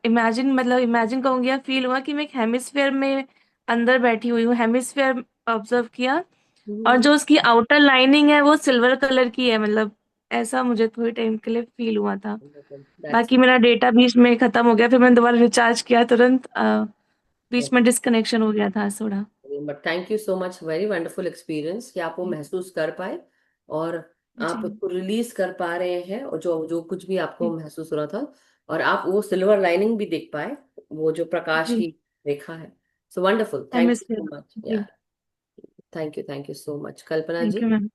इमेजिन कहूंगी या फील हुआ कि मैं एक हेमिस्फेयर में अंदर बैठी हुई हूँ, हेमिस्फेयर ऑब्जर्व किया। और हम्म, जो उसकी आउटर लाइनिंग है वो सिल्वर कलर की है, मतलब ऐसा मुझे थोड़ी टाइम के लिए फील हुआ था। दैट्स बाकी मेरा डेटा बीच में खत्म हो गया, फिर मैंने दोबारा रिचार्ज किया तुरंत। बीच में डिस्कनेक्शन हो गया था थोड़ा। But thank you so much, very wonderful experience कि आप वो महसूस कर पाए और जी आप उसको रिलीज कर पा रहे हैं, और जो जो कुछ भी आपको जी महसूस हो रहा था, और आप वो सिल्वर लाइनिंग भी देख पाए, वो जो प्रकाश जी। की रेखा है। So wonderful, thank you hemisphere. So much जी। यार। Thank you so much Kalpana thank जी। You ma'am.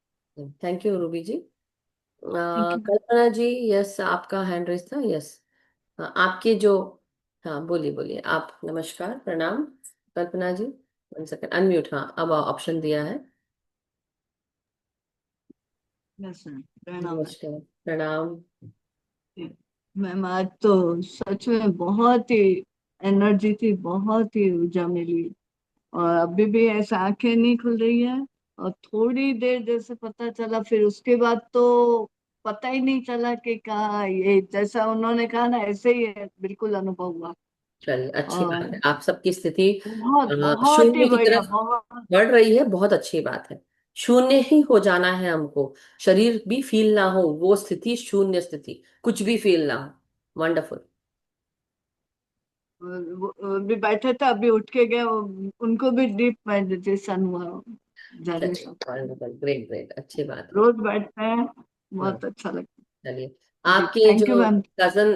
Thank you Ruby ji. Thank you. Kalpana ji, yes आपका हैंड रेस था, यस। हाँ आपके जो, हाँ बोलिए बोलिए आप, नमस्कार प्रणाम कल्पना जी। 1 सेकंड, अनम्यूट, हाँ अब ऑप्शन दिया है। यस मैम, प्रणाम मैम। नमस्कार प्रणाम। मैम आज तो सच में बहुत ही एनर्जी थी, बहुत ही ऊर्जा मिली। और अभी भी ऐसा आंखें नहीं खुल रही है। और थोड़ी देर जैसे पता चला, फिर उसके बाद तो पता ही नहीं चला कि कहा ये, जैसा उन्होंने कहा ना ऐसे ही है, बिल्कुल अनुभव हुआ। चलिए अच्छी बात और है, आप सबकी स्थिति बहुत बहुत ही शून्य की बढ़िया, तरफ बहुत। बढ़ रही है, बहुत अच्छी बात है। शून्य ही हो जाना है हमको, शरीर भी फील ना हो वो स्थिति, शून्य स्थिति, कुछ भी फील ना हो। वंडरफुल। वो भी बैठे थे, अभी उठ के गए, उनको भी डीप मेडिटेशन हुआ। जर्नी चलिए सब वंडरफुल, ग्रेट ग्रेट, अच्छी बात है। रोज बैठते हैं, हाँ बहुत अच्छा लगता चलिए, है जी। आपके थैंक यू जो मैम। कजन,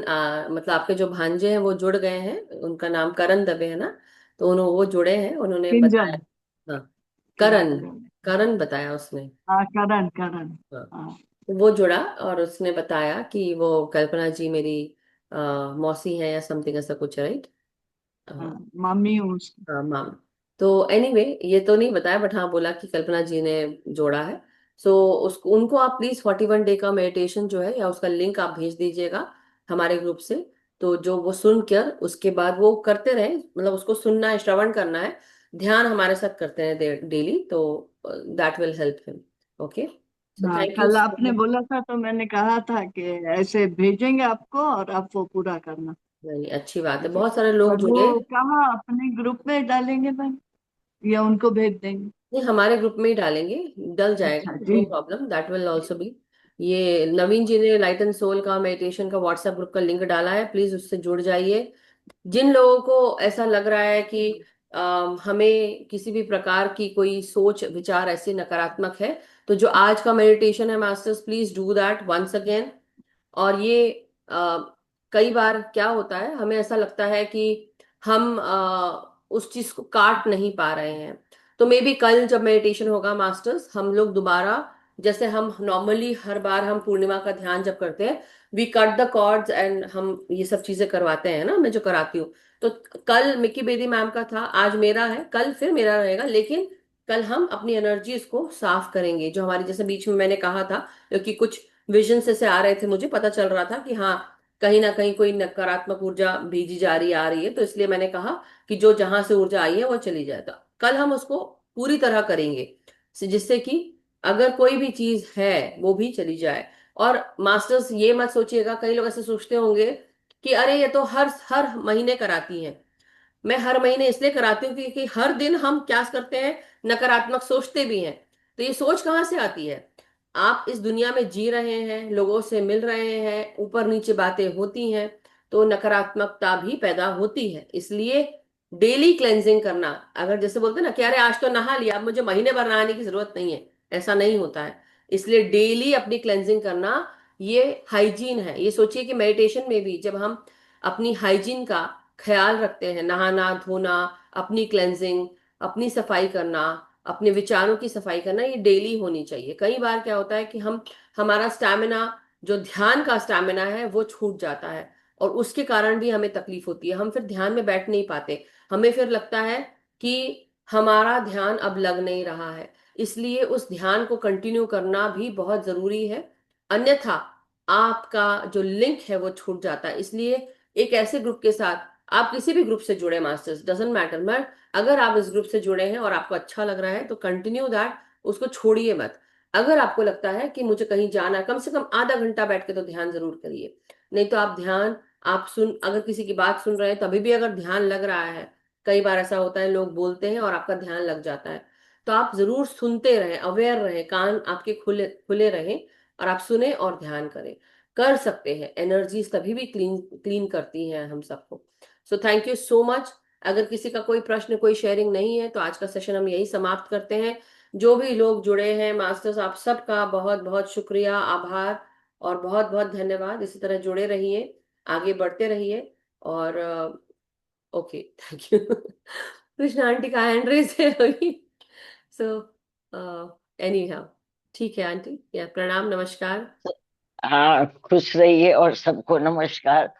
मतलब आपके जो भांजे हैं वो जुड़ गए हैं, उनका नाम करण दबे है ना, तो वो जुड़े हैं, उन्होंने बताया। किंजल। हाँ करण, किंजल। करण बताया उसने। हाँ, करण करण। हाँ हाँ। तो वो जुड़ा और उसने बताया कि वो कल्पना जी मेरी मौसी है या समथिंग ऐसा कुछ, राइट। हाँ, मम्मी हूँ उसकी। हाँ माम। तो एनीवे ये तो नहीं बताया, बट हाँ बोला कि कल्पना जी ने जोड़ा है। सो उसको, उनको आप प्लीज 41 डे का मेडिटेशन जो है, या उसका लिंक आप भेज दीजिएगा हमारे ग्रुप से। तो जो वो सुन कर उसके बाद वो करते रहे, मतलब उसको सुनना है, श्रवण करना है, ध्यान हमारे साथ करते हैं डेली, तो that will help him. Okay, so हाँ, थैंक यू कल सो आपने मच। बोला था तो मैंने कहा था कि ऐसे भेजेंगे आपको और आप वो पूरा करना। नहीं अच्छी बात है, ठीक है। बहुत सारे लोग और जुड़े। वो कहाँ अपने ग्रुप में डालेंगे मैम, या उनको भेज देंगे? नहीं हमारे ग्रुप में ही डालेंगे, डल जाएगा, अच्छा जी। No problem, that will also be. ये नवीन जी ने लाइट एंड सोल का मेडिटेशन का व्हाट्सएप ग्रुप का लिंक डाला है, प्लीज उससे जुड़ जाइए। जिन लोगों को ऐसा लग रहा है कि हमें किसी भी प्रकार की कोई सोच विचार ऐसी नकारात्मक है, तो जो आज का मेडिटेशन है masters, please do that once again. और ये अ, कई बार क्या होता है, हमें ऐसा लगता है कि हम उस चीज को काट नहीं पा रहे हैं। तो मे बी कल जब मेडिटेशन होगा मास्टर्स, हम लोग दोबारा, जैसे हम नॉर्मली हर बार हम पूर्णिमा का ध्यान जब करते हैं, we cut the cords and हम ये सब चीजें करवाते हैं ना, मैं जो कराती हूँ। तो कल मिक्की बेदी मैम का था, आज मेरा है, कल फिर मेरा रहेगा, लेकिन कल हम अपनी एनर्जीज को साफ करेंगे, जो हमारी, जैसे बीच में मैंने कहा था, क्योंकि कुछ विजन से आ रहे थे, मुझे पता चल रहा था कि हाँ कहीं ना कहीं कोई नकारात्मक ऊर्जा भेजी जा रही आ रही है, तो इसलिए मैंने कहा कि जो जहां से ऊर्जा आई है वो चली जाए। तो कल हम उसको पूरी तरह करेंगे, जिससे कि अगर कोई भी चीज है वो भी चली जाए। और मास्टर्स ये मत सोचिएगा, कई लोग ऐसे सोचते होंगे कि अरे ये तो हर हर महीने कराती हैं। मैं हर महीने इसलिए कराती हूँ क्योंकि हर दिन हम क्या करते हैं, नकारात्मक सोचते भी हैं। तो ये सोच कहाँ से आती है? आप इस दुनिया में जी रहे हैं, लोगों से मिल रहे हैं, ऊपर नीचे बातें होती हैं, तो नकारात्मकता भी पैदा होती है। इसलिए डेली क्लेंजिंग करना, अगर जैसे बोलते हैं ना कि अरे आज तो नहा लिया, अब मुझे महीने भर नहाने की जरूरत नहीं है, ऐसा नहीं होता है। इसलिए डेली अपनी क्लेंजिंग करना ये हाइजीन है। ये सोचिए कि मेडिटेशन में भी जब हम अपनी हाइजीन का ख्याल रखते हैं, नहाना धोना, अपनी क्लेंजिंग, अपनी सफाई करना, अपने विचारों की सफाई करना, ये डेली होनी चाहिए। कई बार क्या होता है कि हमारा स्टैमिना, जो ध्यान का स्टैमिना है, वो छूट जाता है और उसके कारण भी हमें तकलीफ होती है। हम फिर ध्यान में बैठ नहीं पाते, हमें फिर लगता है कि हमारा ध्यान अब लग नहीं रहा है। इसलिए उस ध्यान को कंटिन्यू करना भी बहुत जरूरी है, अन्यथा आपका जो लिंक है वो छूट जाता है। इसलिए एक ऐसे ग्रुप के साथ, आप किसी भी ग्रुप से जुड़े मास्टर्स, डजेंट मैटर, मैं अगर आप इस ग्रुप से जुड़े हैं और आपको अच्छा लग रहा है तो कंटिन्यू दैट, उसको छोड़िए मत। अगर आपको लगता है कि मुझे कहीं जाना है, कम से कम आधा घंटा बैठ के तो ध्यान जरूर करिए। नहीं तो आप ध्यान, आप सुन, अगर किसी की बात सुन रहे हैं तभी भी अगर ध्यान लग रहा है, कई बार ऐसा होता है लोग बोलते हैं और आपका ध्यान लग जाता है, तो आप जरूर सुनते रहें, अवेयर रहें, कान आपके खुले खुले रहें और आप सुने और ध्यान करें। कर सकते हैं, एनर्जीज तभी भी क्लीन क्लीन करती हैं हम सबको। सो थैंक यू सो मच। अगर किसी का कोई प्रश्न, कोई शेयरिंग नहीं है तो आज का सेशन हम यही समाप्त करते हैं। जो भी लोग जुड़े हैं मास्टर्स, आप सबका बहुत बहुत शुक्रिया, आभार और बहुत बहुत धन्यवाद। इसी तरह जुड़े रहिए, आगे बढ़ते रहिए और okay, thank you. Krishna aunty का हैंड रेज है अभी, सो एनी हाउ, ठीक है आंटी, या प्रणाम, नमस्कार। हाँ, खुश रहिए और सबको नमस्कार।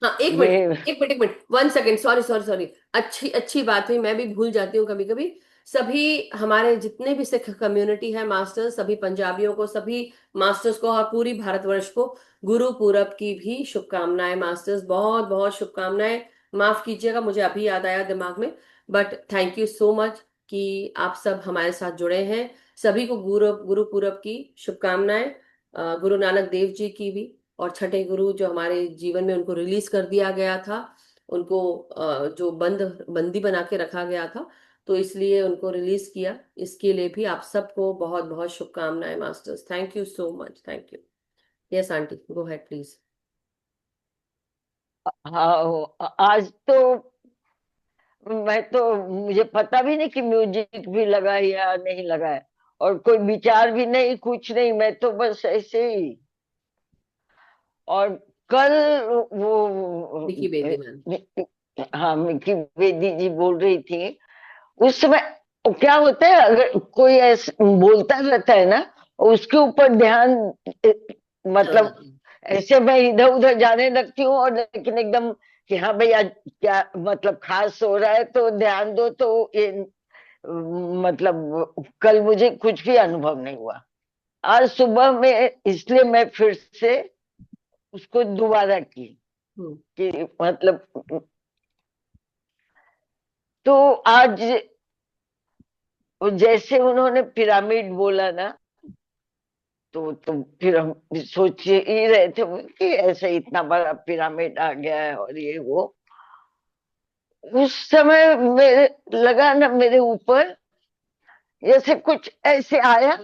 हाँ, एक मिनट, ये एक मिनट, एक minute, 1 second, sorry sorry sorry. अच्छी अच्छी बात हुई, मैं भी भूल जाती हूँ कभी कभी। सभी हमारे जितने भी सिख कम्युनिटी है मास्टर्स, सभी पंजाबियों को, सभी मास्टर्स को और पूरी भारतवर्ष को गुरु पूरब की भी शुभकामनाएं। मास्टर्स, बहुत बहुत शुभकामनाएं। माफ कीजिएगा, मुझे अभी याद आया दिमाग में, but thank you so much कि आप सब हमारे साथ जुड़े हैं। सभी को गुरु गुरु पूरब की शुभकामनाएं। गुरु नानक देव जी की भी, और छठे गुरु जो हमारे जीवन में, उनको रिलीज कर दिया गया था, उनको जो बंदी बना के रखा गया था, तो इसलिए उनको रिलीज किया। इसके लिए भी आप सबको बहुत बहुत शुभकामनाएं masters. Thank you so much, thank you. Yes aunty, go ahead please. हाँ, आज तो मैं तो मुझे पता भी नहीं कि म्यूजिक भी लगा है या नहीं लगा है, और कोई विचार भी नहीं, कुछ नहीं, मैं तो बस ऐसे ही। और कल वो निकी बेदी मैम। हाँ, मिकी बेदी जी बोल रही थी उस समय। क्या होता है, अगर कोई ऐसे बोलता रहता है ना, उसके ऊपर ध्यान, ए, चला मतलब जाती ऐसे मैं इधर उधर जाने लगती हूँ, और लेकिन एकदम कि हाँ भैया क्या मतलब खास हो रहा है तो ध्यान दो, तो ये मतलब कल मुझे कुछ भी अनुभव नहीं हुआ। आज सुबह में इसलिए मैं फिर से उसको दोबारा की हम्म। कि मतलब, तो आज जैसे उन्होंने पिरामिड बोला ना, तो फिर हम सोच ही रहे थे कि ऐसे इतना बड़ा पिरामिड आ गया है और ये वो। उस समय मेरे लगा ना मेरे ऊपर जैसे कुछ ऐसे आया,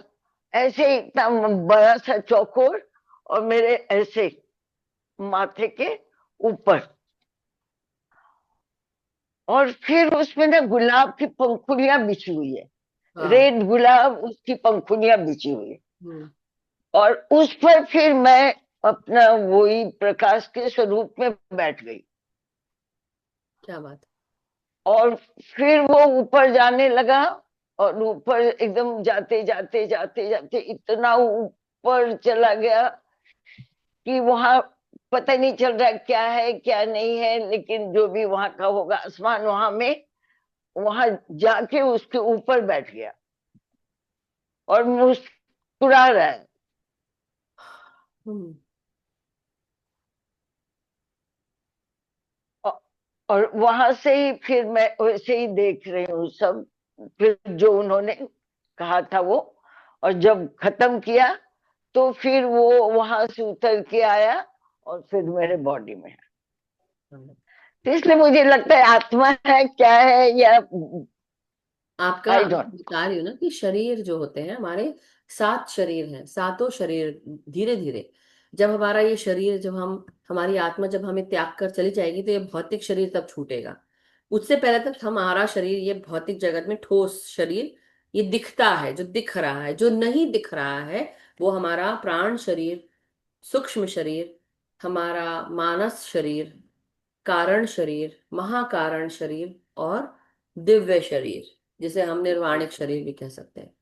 ऐसे इतना बड़ा सा चौकोर, और मेरे ऐसे माथे के ऊपर, और फिर उसमें ना गुलाब की पंखुड़ियां बिछी हुई है, हाँ। रेड गुलाब, उसकी पंखुड़ियां बिछी हुई है। हम्म। और उस पर फिर मैं अपना वही प्रकाश के स्वरूप में बैठ गई, क्या बात। और फिर वो ऊपर जाने लगा, और ऊपर एकदम जाते जाते जाते जाते इतना ऊपर चला गया कि वहां पता नहीं चल रहा क्या है क्या नहीं है, लेकिन जो भी वहां का होगा आसमान, वहां में वहां जाके उसके ऊपर बैठ गया और मुस्कुरा रहा है। हम्म। औ- और वहां से ही फिर मैं वैसे ही देख रही हूँ सब, फिर जो उन्होंने कहा था वो, और जब खत्म किया तो फिर वो वहां से उतर के आया और फिर मेरे बॉडी में है। तो इसलिए मुझे लगता है आत्मा है क्या है, या आपका, आई मैं डोंट। बता रही हूँ ना कि शरीर जो होते हैं हमारे, 7 शरीर हैं, सातों शरीर धीरे धीरे, जब हमारा ये शरीर, जब हम, हमारी आत्मा जब हमें त्याग कर चली जाएगी तो ये भौतिक शरीर तब छूटेगा। उससे पहले तक हमारा शरीर, ये भौतिक जगत में ठोस शरीर ये दिखता है, जो दिख रहा है। जो नहीं दिख रहा है वो हमारा प्राण शरीर, सूक्ष्म शरीर, हमारा मानस शरीर, कारण शरीर, महाकारण शरीर और दिव्य शरीर, जिसे हम निर्वाणिक शरीर भी कह सकते हैं।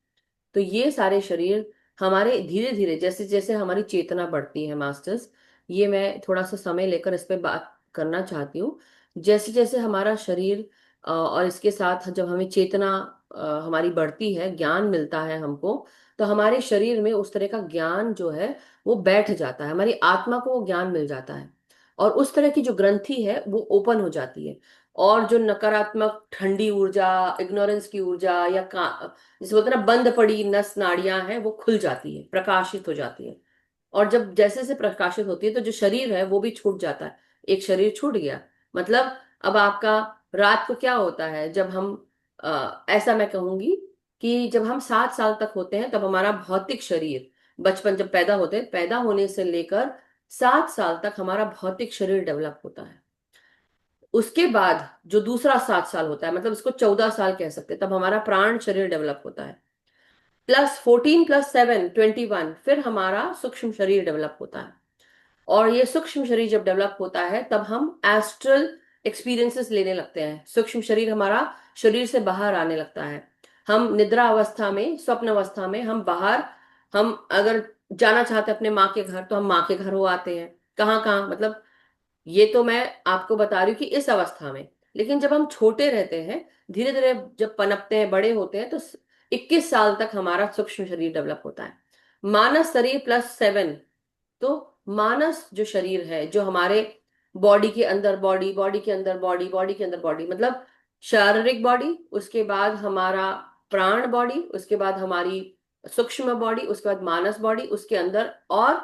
तो ये सारे शरीर हमारे धीरे धीरे, जैसे जैसे हमारी चेतना बढ़ती है मास्टर्स, ये मैं थोड़ा सा समय लेकर इस पे बात करना चाहती हूँ। जैसे जैसे हमारा शरीर और इसके साथ जब हमें चेतना हमारी बढ़ती है, ज्ञान मिलता है हमको, तो हमारे शरीर में उस तरह का ज्ञान जो है वो बैठ जाता है, हमारी आत्मा को वो ज्ञान मिल जाता है। और उस तरह की जो ग्रंथि है वो ओपन हो जाती है। और जो नकारात्मक ठंडी ऊर्जा, इग्नोरेंस की ऊर्जा, या जिसे बोलते हैं ना बंद पड़ी नस नाड़ियां हैं, वो खुल जाती है, प्रकाशित हो जाती है। और जब जैसे से प्रकाशित होती है तो जो शरीर है वो भी छूट जाता है। एक शरीर छूट गया मतलब अब आपका रात को क्या होता है, जब हम ऐसा मैं कहूंगी कि जब हम 7 साल तक होते हैं तब हमारा भौतिक शरीर, बचपन जब पैदा होते हैं, पैदा होने से लेकर 7 साल तक हमारा भौतिक शरीर डेवलप होता है। उसके बाद जो दूसरा 7 साल होता है, मतलब इसको 14 साल कह सकते हैं, तब हमारा प्राण शरीर डेवलप होता है। +14 + 7 21, फिर हमारा सूक्ष्म शरीर डेवलप होता है। और ये सूक्ष्म शरीर जब डेवलप होता है तब हम एस्ट्रल एक्सपीरियंसेस लेने लगते हैं। सूक्ष्म शरीर हमारा शरीर से बाहर आने लगता है। हम निद्रा अवस्था में, स्वप्न अवस्था में हम बाहर, हम अगर जाना चाहते हैं अपने माँ के घर तो हम माँ के घर हो आते हैं। कहाँ कहाँ मतलब, ये तो मैं आपको बता रही हूँ कि इस अवस्था में। लेकिन जब हम छोटे रहते हैं, धीरे धीरे जब पनपते हैं, बड़े होते हैं, तो 21 साल तक हमारा सूक्ष्म शरीर डेवलप होता है। मानस शरीर +7, तो मानस जो शरीर है, जो हमारे बॉडी के अंदर बॉडी, बॉडी के अंदर बॉडी, बॉडी के अंदर बॉडी, मतलब शारीरिक बॉडी, उसके बाद हमारा प्राण बॉडी, उसके बाद हमारी सूक्ष्म बॉडी, उसके बाद मानस बॉडी, उसके अंदर और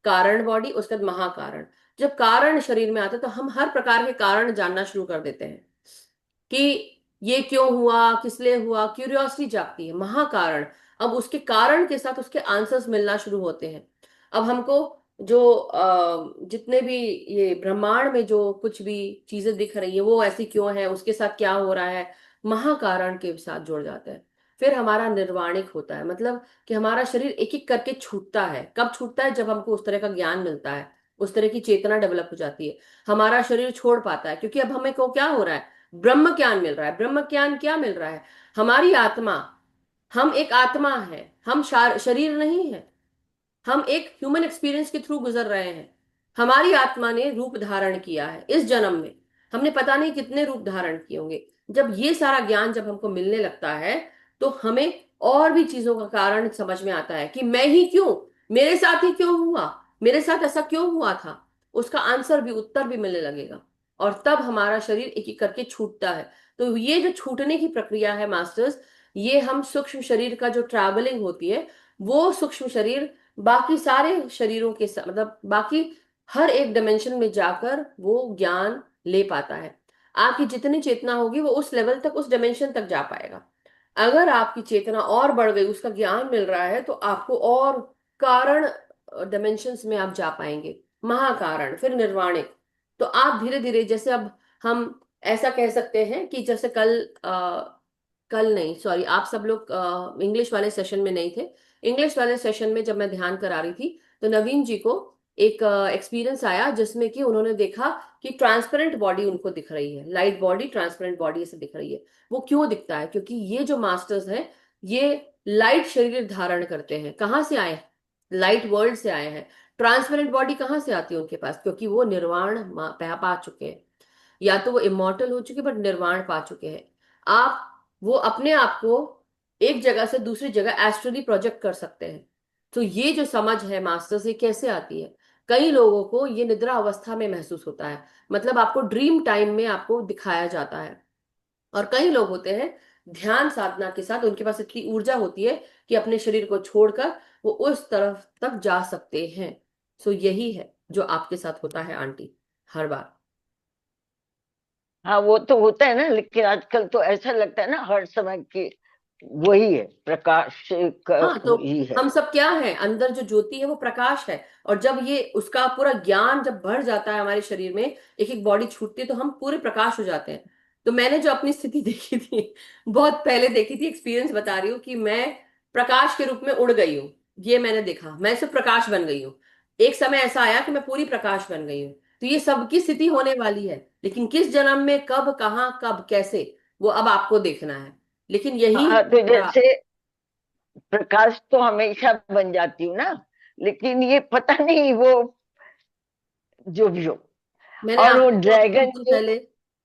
कारण बॉडी, उसके बाद महाकारण। जब कारण शरीर में आता है तो हम हर प्रकार के कारण जानना शुरू कर देते हैं कि ये क्यों हुआ, किस लिए हुआ, क्यूरियोसिटी जागती है। महाकारण, अब उसके कारण के साथ उसके आंसर्स मिलना शुरू होते हैं। अब हमको जो जितने भी ये ब्रह्मांड में जो कुछ भी चीजें दिख रही है वो ऐसी क्यों है, उसके साथ क्या हो रहा है, महाकारण के साथ जुड़ जाते हैं। फिर हमारा निर्वाणिक होता है, मतलब कि हमारा शरीर एक एक करके छूटता है। कब छूटता है? जब हमको उस तरह का ज्ञान मिलता है, उस तरह की चेतना डेवलप हो जाती है, हमारा शरीर छोड़ पाता है। क्योंकि अब हमें को क्या हो रहा है, ब्रह्म ज्ञान मिल रहा है। ब्रह्म ज्ञान क्या मिल रहा है? हमारी आत्मा, हम एक आत्मा है, हम शरीर नहीं है। हम एक ह्यूमन एक्सपीरियंस के थ्रू गुजर रहे हैं। हमारी आत्मा ने रूप धारण किया है इस जन्म में। हमने पता नहीं कितने रूप धारण किए होंगे। जब ये सारा ज्ञान जब हमको मिलने लगता है तो हमें और भी चीजों का कारण समझ में आता है कि मैं ही क्यों, मेरे साथ ही क्यों हुआ, मेरे साथ ऐसा क्यों हुआ था। उसका आंसर भी, उत्तर भी मिलने लगेगा। और तब हमारा शरीर एक एक करके छूटता है। तो ये जो छूटने की प्रक्रिया है मास्टर्स, ये हम सूक्ष्म शरीर का जो ट्रैवलिंग होती है, वो सूक्ष्म शरीर बाकी सारे शरीरों के साथ, मतलब बाकी हर एक डायमेंशन में जाकर वो ज्ञान ले पाता है। आपकी जितनी चेतना होगी वो उस लेवल तक, उस डायमेंशन तक जा पाएगा। अगर आपकी चेतना और बढ़ गई, उसका ज्ञान मिल रहा है, तो आपको और कारण डायमेंशंस में आप जा पाएंगे, महाकारण, फिर निर्वाणिक। तो आप धीरे धीरे, जैसे अब हम ऐसा कह सकते हैं कि जैसे कल नहीं, सॉरी, आप सब लोग इंग्लिश वाले सेशन में नहीं थे। इंग्लिश वाले सेशन में जब मैं ध्यान करा रही थी तो नवीन जी को एक एक्सपीरियंस आया जिसमें कि उन्होंने देखा कि ट्रांसपेरेंट बॉडी उनको दिख रही है, लाइट बॉडी ट्रांसपेरेंट बॉडी ऐसे दिख रही है। वो क्यों दिखता है? क्योंकि ये जो मास्टर्स हैं, ये लाइट शरीर धारण करते हैं। कहाँ से आए? लाइट वर्ल्ड से आए हैं। ट्रांसपेरेंट बॉडी कहाँ से आती है उनके पास? क्योंकि वो निर्वाण पा चुके हैं। या तो वो इमोर्टल हो चुके, बट निर्वाण पा चुके हैं। आप, वो अपने आप को एक जगह से दूसरी जगह एस्ट्रली प्रोजेक्ट कर सकते हैं। तो ये जो समझ है मास्टर्स, ये कैसे आती है? कई लोगों को ये निद्रा अवस्था में महसूस होता है, मतलब आपको ड्रीम टाइम में आपको दिखाया जाता है। और कई लोग होते हैं ध्यान साधना के साथ, उनके पास इतनी ऊर्जा होती है कि अपने शरीर को छोड़कर वो उस तरफ तक जा सकते हैं। सो यही है जो आपके साथ होता है आंटी, हर बार। हाँ वो तो होता है ना, लेकिन आजकल तो ऐसा लगता है ना हर समय कि वही है, प्रकाश का हाँ, तो ही है। हम सब क्या है, अंदर जो ज्योति है वो प्रकाश है। और जब ये उसका पूरा ज्ञान जब बढ़ जाता है हमारे शरीर में, एक एक बॉडी छूटती है, तो हम पूरे प्रकाश हो जाते हैं। तो मैंने जो अपनी स्थिति देखी थी, बहुत पहले देखी थी, एक्सपीरियंस बता रही हूँ कि मैं प्रकाश के रूप में उड़ गई हूँ। ये मैंने देखा, मैं सिर्फ प्रकाश बन गई हूँ। एक समय ऐसा आया कि मैं पूरी प्रकाश बन गई हूँ। तो ये सबकी स्थिति होने वाली है, लेकिन किस जन्म में, कब, कहाँ, कब, कैसे, वो अब आपको देखना है। लेकिन यही हाँ, तो हमारा। जैसे प्रकाश तो हमेशा बन जाती हूँ ना, लेकिन ये पता नहीं वो जो भी हो। मैंने और आप वो लोग को अभी ड्रैगन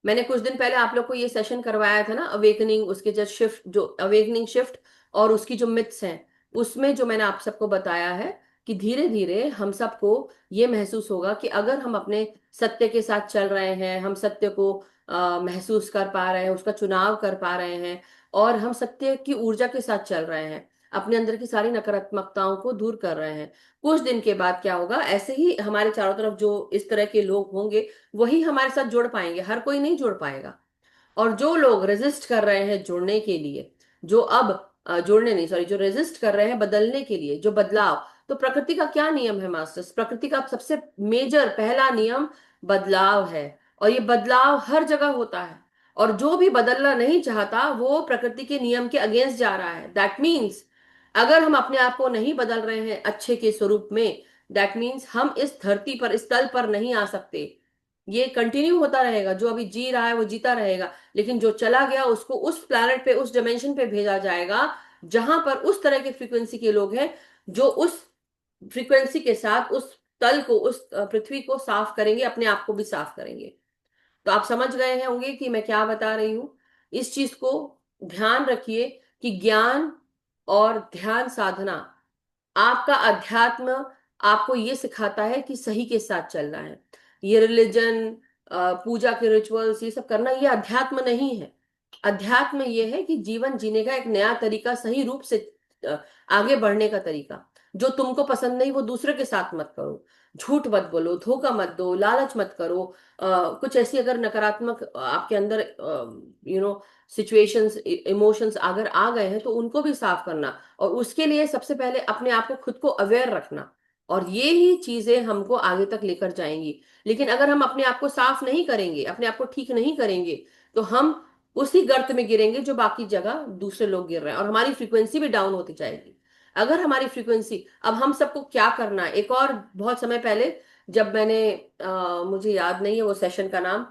जो, कुछ दिन पहले आप लोग को ये सेशन करवाया था ना, अवेकनिंग, उसके जस्ट शिफ्ट, जो अवेकनिंग शिफ्ट और उसकी जो मिथ्स हैं, उसमें जो मैंने आप सबको बताया है कि धीरे धीरे हम सबको ये महसूस होगा कि अगर हम अपने सत्य के साथ चल रहे हैं, हम सत्य को महसूस कर पा रहे हैं, उसका चुनाव कर पा रहे हैं, और हम सत्य की ऊर्जा के साथ चल रहे हैं, अपने अंदर की सारी नकारात्मकताओं को दूर कर रहे हैं, कुछ दिन के बाद क्या होगा, ऐसे ही हमारे चारों तरफ जो इस तरह के लोग होंगे, वही हमारे साथ जुड़ पाएंगे। हर कोई नहीं जुड़ पाएगा। और जो लोग रेजिस्ट कर रहे हैं जुड़ने के लिए, जो अब जुड़ने नहीं, सॉरी, जो रेजिस्ट कर रहे हैं बदलने के लिए, जो बदलाव, तो प्रकृति का क्या नियम है मास्टर्स? प्रकृति का सबसे मेजर पहला नियम बदलाव है। और ये बदलाव हर जगह होता है। और जो भी बदलना नहीं चाहता, वो प्रकृति के नियम के अगेंस्ट जा रहा है। दैट मीन्स अगर हम अपने आप को नहीं बदल रहे हैं अच्छे के स्वरूप में, दैट मीन्स हम इस धरती पर, इस तल पर नहीं आ सकते। ये कंटिन्यू होता रहेगा, जो अभी जी रहा है वो जीता रहेगा, लेकिन जो चला गया उसको उस प्लैनेट पे, उस डायमेंशन पे भेजा जाएगा, जहां पर उस तरह के फ्रीक्वेंसी के लोग हैं, जो उस फ्रीक्वेंसी के साथ उस तल को, उस पृथ्वी को साफ करेंगे, अपने आप को भी साफ करेंगे। तो आप समझ गए हैं होंगे कि मैं क्या बता रही हूं। इस चीज को ध्यान रखिए कि ज्ञान और ध्यान साधना, आपका अध्यात्म आपको ये सिखाता है कि सही के साथ चलना है। ये रिलीजन, पूजा के रिचुअल्स, ये सब करना, ये अध्यात्म नहीं है। अध्यात्म ये है कि जीवन जीने का एक नया तरीका, सही रूप से अ, आगे बढ़ने का तरीका। जो तुमको पसंद नहीं वो दूसरे के साथ मत करो, झूठ मत बोलो, धोखा मत दो, लालच मत करो। कुछ ऐसी अगर नकारात्मक आपके अंदर सिचुएशंस, इमोशंस अगर आ गए हैं, तो उनको भी साफ करना। और उसके लिए सबसे पहले अपने आप को, खुद को अवेयर रखना। और ये ही चीजें हमको आगे तक लेकर जाएंगी। लेकिन अगर हम अपने आप को साफ नहीं करेंगे, अपने आप को ठीक नहीं करेंगे, तो हम उसी गर्त में गिरेंगे जो बाकी जगह दूसरे लोग गिर रहे हैं, और हमारी फ्रीक्वेंसी भी डाउन होती जाएगी। अगर हमारी फ्रीक्वेंसी, अब हम सबको क्या करना है, एक और बहुत समय पहले जब मैंने मुझे याद नहीं है वो सेशन का नाम,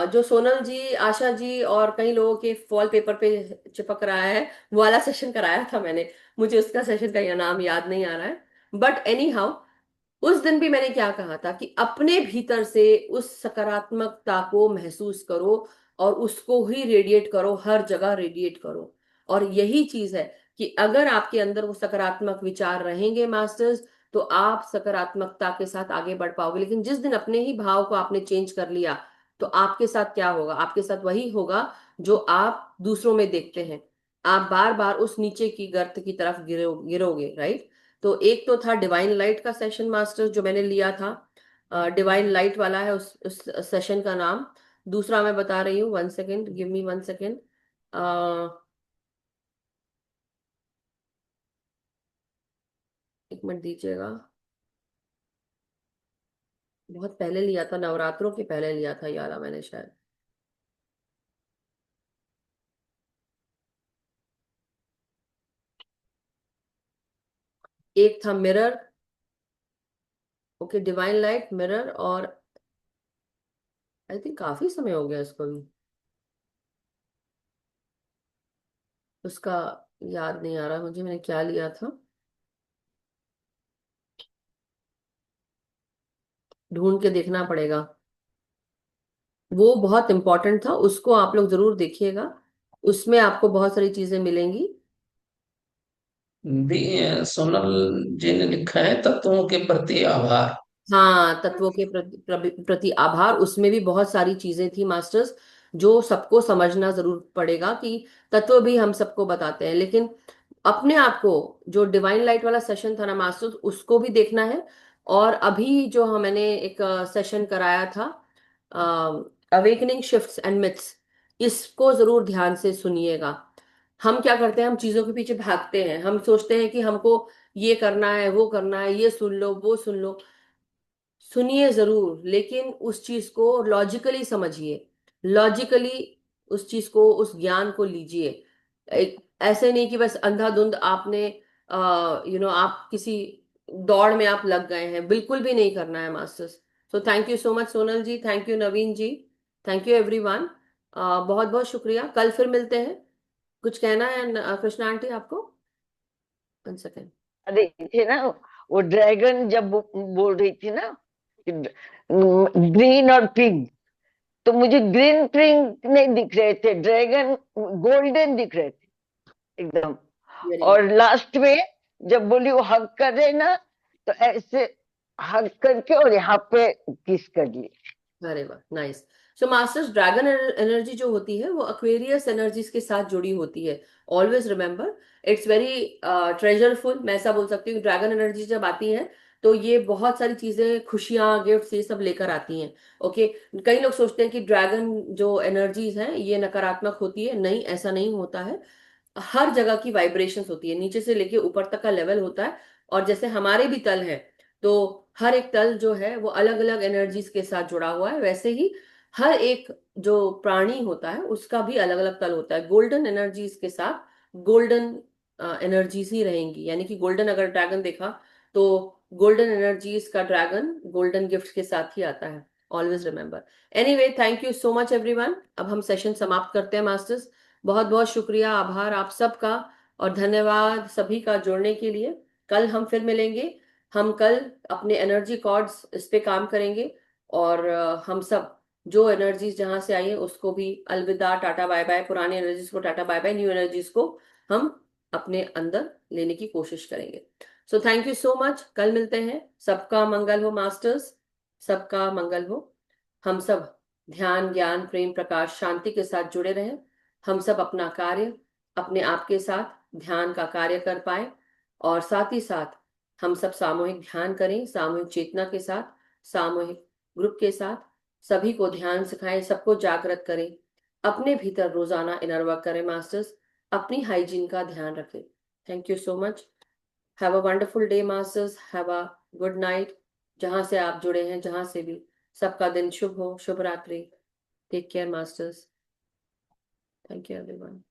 जो सोनल जी, आशा जी और कई लोगों के वॉल पेपर पे चिपक रहा है, वो वाला सेशन कराया था मैंने। मुझे उसका सेशन का यह नाम याद नहीं आ रहा है, बट एनी हाउ, उस दिन भी मैंने क्या कहा था कि अपने भीतर से उस सकारात्मकता को महसूस करो, और उसको ही रेडिएट करो, हर जगह रेडिएट करो। और यही चीज है कि अगर आपके अंदर वो सकारात्मक विचार रहेंगे मास्टर्स, तो आप सकारात्मकता के साथ आगे बढ़ पाओगे। लेकिन जिस दिन अपने ही भाव को आपने चेंज कर लिया, तो आपके साथ क्या होगा? आपके साथ वही होगा जो आप दूसरों में देखते हैं। आप बार बार उस नीचे की गर्त की तरफ गिरोगे, राइट? तो एक तो था डिवाइन लाइट का सेशन मास्टर जो मैंने लिया था, डिवाइन लाइट वाला है उस सेशन का नाम। दूसरा मैं बता रही हूँ, 1 सेकेंड, गिव मी 1 सेकेंड। एक मिनट दीजिएगा। बहुत पहले लिया था, नवरात्रों के पहले लिया था, यारा मैंने शायद। एक था mirror, okay, divine light, mirror, और आई थिंक काफी समय हो गया इसको भी, उसका याद नहीं आ रहा मुझे मैंने क्या लिया था, ढूंढ के देखना पड़ेगा। वो बहुत इंपॉर्टेंट था, उसको आप लोग जरूर देखिएगा। उसमें आपको बहुत सारी चीजें मिलेंगी। भी सोनल जी ने लिखा है तत्वों के प्रति आभार। हाँ, तत्वों के प्रति आभार, उसमें भी बहुत सारी चीजें थी मास्टर्स, जो सबको समझना जरूर पड़ेगा कि तत्व भी हम सबको बताते हैं, लेकिन अपने आप को, जो डिवाइन लाइट वाला सेशन था ना मास्टर्स, उसको भी देखना है। और अभी जो मैंने एक सेशन कराया था, अवेकनिंग शिफ्ट्स एंड मिथ्स, इसको जरूर ध्यान से सुनिएगा। हम क्या करते हैं, हम चीजों के पीछे भागते हैं, हम सोचते हैं कि हमको ये करना है, वो करना है, ये सुन लो, वो सुन लो। सुनिए जरूर, लेकिन उस चीज को लॉजिकली समझिए। लॉजिकली उस चीज को, उस ज्ञान को लीजिए। एक ऐसे नहीं कि बस अंधाधुंध आपने आप किसी दौड़ में आप लग गए हैं, बिल्कुल भी नहीं करना है masters. So thank you so much Sonal ji, thank you Naveen ji, thank you everyone. बहुत बहुत शुक्रिया, कल फिर मिलते हैं। कुछ कहना है कृष्णा आंटी आपको? 1 सेकेंड। अरे थे ना, वो ड्रैगन जब बोल रही थी ना, ग्रीन और पिंक, तो मुझे ग्रीन पिंक नहीं दिख रहे थे, ड्रैगन गोल्डन दिख रहे थे एकदम। वेरी और लास्ट में जब बोली वो हग कर रहे ना, तो ऐसे हग करके और यहाँ पे किस कर ली। अरे वाह, नाइस। सो मास्टर्स, ड्रैगन एनर्जी जो होती है वो एक्वेरियस एनर्जीज के साथ जुड़ी होती है। ऑलवेज रिमेम्बर, इट्स वेरी ट्रेजरफुल, मैं ऐसा बोल सकती हूँ। ड्रैगन एनर्जी जब आती है तो ये बहुत सारी चीजें, खुशियां, गिफ्ट्स, ये सब लेकर आती हैं। ओके, कई लोग सोचते हैं कि ड्रैगन जो एनर्जीज हैं ये नकारात्मक होती है, नहीं, ऐसा नहीं होता है। हर जगह की वाइब्रेशंस होती है, नीचे से लेके ऊपर तक का लेवल होता है। और जैसे हमारे भी तल है, तो हर एक तल जो है वो अलग अलग एनर्जीज के साथ जुड़ा हुआ है, वैसे ही हर एक जो प्राणी होता है उसका भी अलग अलग तल होता है। गोल्डन एनर्जीज के साथ गोल्डन एनर्जीज ही रहेंगी, यानी कि गोल्डन अगर ड्रैगन देखा तो गोल्डन एनर्जीज का ड्रैगन गोल्डन गिफ्ट के साथ ही आता है। Always remember. Anyway, thank you so much everyone. अब हम सेशन समाप्त करते हैं मास्टर्स। बहुत बहुत शुक्रिया, आभार आप सबका, और धन्यवाद सभी का जुड़ने के लिए। कल हम फिर मिलेंगे। हम कल अपने एनर्जी कॉर्ड्स इस पे काम करेंगे, और हम सब जो एनर्जीज जहां से आई है उसको भी अलविदा, टाटा बाय बाय, पुरानी एनर्जीज को tata bye bye, new energies को हम अपने अंदर लेने की कोशिश करेंगे। So thank you so much, कल मिलते हैं। सबका मंगल हो मास्टर्स, सबका मंगल हो। हम सब ध्यान, ज्ञान, प्रेम, प्रकाश, शांति के साथ जुड़े रहें। हम सब अपना कार्य अपने आप के साथ ध्यान का कार्य कर पाए, और साथ ही साथ हम सब सामूहिक ध्यान करें, सामूहिक चेतना के साथ, सामूहिक ग्रुप के साथ। सभी को ध्यान सिखाएं, सबको जागृत करें, अपने भीतर रोजाना इनर वर्क करें मास्टर्स, अपनी हाइजीन का ध्यान रखें। Thank you so much. Have a wonderful day masters, have a good night. जहां से आप जुड़े हैं, जहां से भी, सबका दिन शुभ हो, शुभ रात्रि। Take care masters. Thank you everyone.